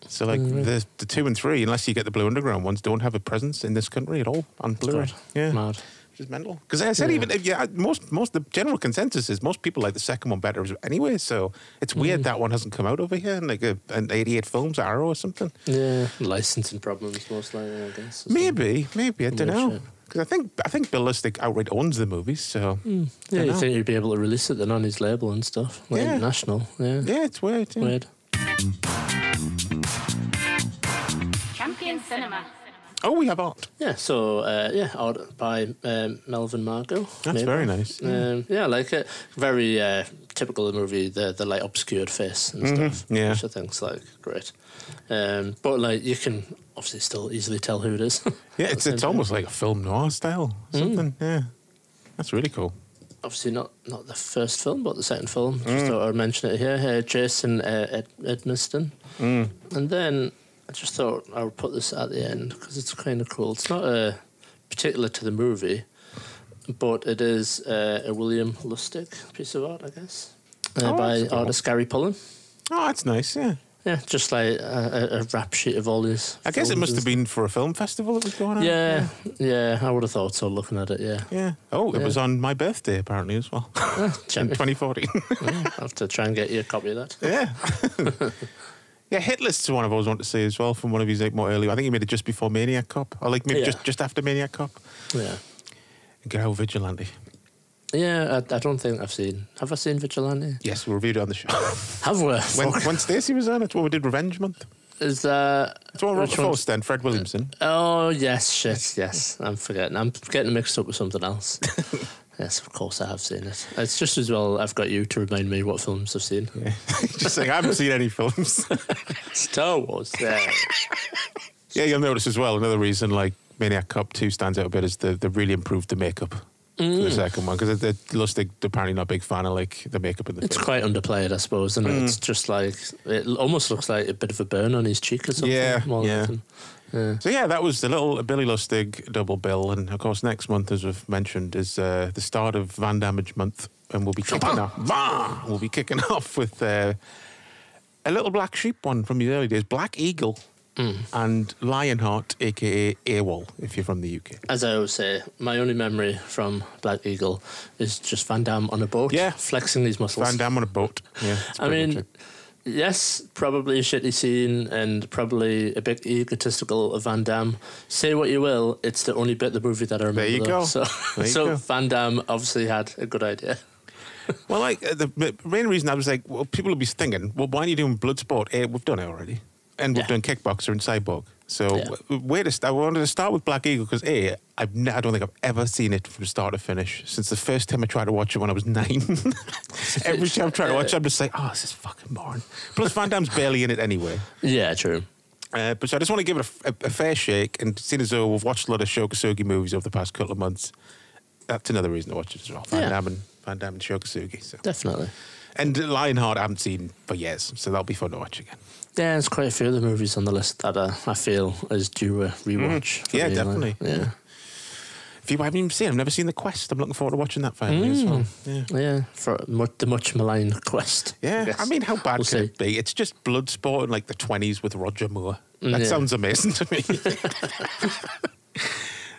[SPEAKER 2] So, like, the 2 and 3, unless you get the Blue Underground ones, don't have a presence in this country at all on Blu-ray. Yeah.
[SPEAKER 3] Mad.
[SPEAKER 2] Which is mental. Because I said, even if most the general consensus is most people like the second one better anyway. So it's weird that one hasn't come out over here in like an 88 films, Arrow or something.
[SPEAKER 3] Yeah, licensing problems most likely, I guess.
[SPEAKER 2] Maybe I don't know. Because I think Bill Lustig outright owns the movies, so
[SPEAKER 3] yeah, you think he'd be able to release it then on his label and stuff, like international. Yeah,
[SPEAKER 2] it's weird. Yeah.
[SPEAKER 3] Weird.
[SPEAKER 1] Champion Cinema.
[SPEAKER 2] Oh, we have art.
[SPEAKER 3] Yeah, so art by Melvin Margot.
[SPEAKER 2] That's very nice.
[SPEAKER 3] Yeah, I like it. Very typical of the movie, the like obscured face and stuff.
[SPEAKER 2] Yeah,
[SPEAKER 3] which I think's like great. But like you can obviously still easily tell who it is.
[SPEAKER 2] Yeah, it's almost like a film noir style something. Yeah, that's really cool.
[SPEAKER 3] Obviously not the first film, but the second film. Just thought I'd mention it here. Jason Edmiston. And then I just thought I would put this at the end because it's kind of cool. It's not particular to the movie, but it is a William Lustig piece of art, I guess, by artist Gary Pullen.
[SPEAKER 2] Oh, that's nice, yeah.
[SPEAKER 3] Yeah, just like a rap sheet of all his
[SPEAKER 2] I guess it must have been for a film festival that was going on.
[SPEAKER 3] Yeah, I would have thought so, looking at it, yeah.
[SPEAKER 2] Oh, it was on my birthday, apparently, as well. In 2014.
[SPEAKER 3] I'll have to try and get you a copy of that.
[SPEAKER 2] Yeah. Yeah, Hit List's one I've always wanted to see as well, from one of his like more early. I think he made it just before Maniac Cop, or like maybe just after Maniac Cop.
[SPEAKER 3] Yeah.
[SPEAKER 2] Girl Vigilante.
[SPEAKER 3] Yeah, I don't think I've seen. Have I seen Vigilante?
[SPEAKER 2] Yes, we reviewed it on the show.
[SPEAKER 3] Have we?
[SPEAKER 2] When Stacey was on, it's when we did Revenge Month.
[SPEAKER 3] Is that...
[SPEAKER 2] It's one Robert Forster and Fred Williamson.
[SPEAKER 3] Oh, yes, yes. I'm forgetting. I'm getting mixed up with something else. Yes, of course I have seen it. It's just as well I've got you to remind me what films I've seen.
[SPEAKER 2] Yeah. Just saying, I haven't seen any films.
[SPEAKER 3] Star Wars, yeah.
[SPEAKER 2] Yeah, you'll notice as well, another reason like Maniac Cop 2 stands out a bit is they really improved the makeup for the second one, because Lustig apparently not a big fan of like the makeup in the
[SPEAKER 3] It's
[SPEAKER 2] film.
[SPEAKER 3] quite underplayed, I suppose, and it's just like, it almost looks like a bit of a burn on his cheek or something.
[SPEAKER 2] Yeah. So yeah, that was the little Billy Lustig double bill, and of course next month, as we've mentioned, is the start of Van Damage month, and we'll be kicking off. We'll be kicking off with a little black sheep one from the early days, Black Eagle. and Lionheart, aka AWOL, if you're from the UK.
[SPEAKER 3] As I always say, my only memory from Black Eagle is just Van Damme on a boat, flexing these muscles.
[SPEAKER 2] Van Damme on a boat. Yeah,
[SPEAKER 3] I mean, yes, probably a shitty scene and probably a bit egotistical of Van Damme. Say what you will, it's the only bit of the movie that I remember.
[SPEAKER 2] There you go.
[SPEAKER 3] So Van Damme obviously had a good idea.
[SPEAKER 2] Well, like, the main reason I was like, well, people will be thinking, well, why are you doing Bloodsport? We've done it already. And we've done Kickboxer and Cyborg. So, I wanted to start with Black Eagle because, I don't think I've ever seen it from start to finish since the first time I tried to watch it when I was 9. Every time I try to watch it, I'm just like, this is fucking boring. Plus, Van Damme's barely in it anyway.
[SPEAKER 3] Yeah, true.
[SPEAKER 2] But so I just want to give it a fair shake. And seeing as though we've watched a lot of Shokasugi movies over the past couple of months, that's another reason to watch it as well. Van Damme and Shokasugi. So.
[SPEAKER 3] Definitely.
[SPEAKER 2] And Lionheart I haven't seen for years, so that'll be fun to watch again.
[SPEAKER 3] Yeah, there's quite a few of the movies on the list that I feel is due a rewatch.
[SPEAKER 2] Yeah, definitely.
[SPEAKER 3] Yeah.
[SPEAKER 2] If you haven't even seen it, I've never seen The Quest. I'm looking forward to watching that finally as well.
[SPEAKER 3] Yeah, for the much maligned Quest.
[SPEAKER 2] Yeah, I mean, how bad can it be? It's just Bloodsport in like the 20s with Roger Moore. That sounds amazing to me.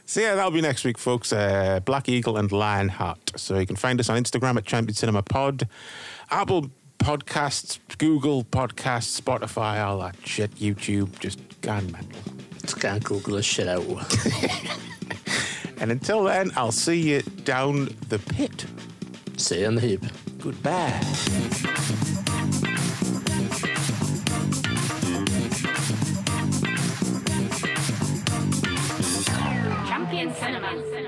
[SPEAKER 2] So yeah, that'll be next week, folks. Black Eagle and Lionheart. So you can find us on Instagram at Champion Cinema Pod, Apple Podcasts, Google Podcasts, Spotify, all that shit, YouTube, just gone mental.
[SPEAKER 3] Just can't Google this shit out.
[SPEAKER 2] And until then, I'll see you down the pit.
[SPEAKER 3] See you on the heap.
[SPEAKER 2] Goodbye.
[SPEAKER 1] Champion Cinema.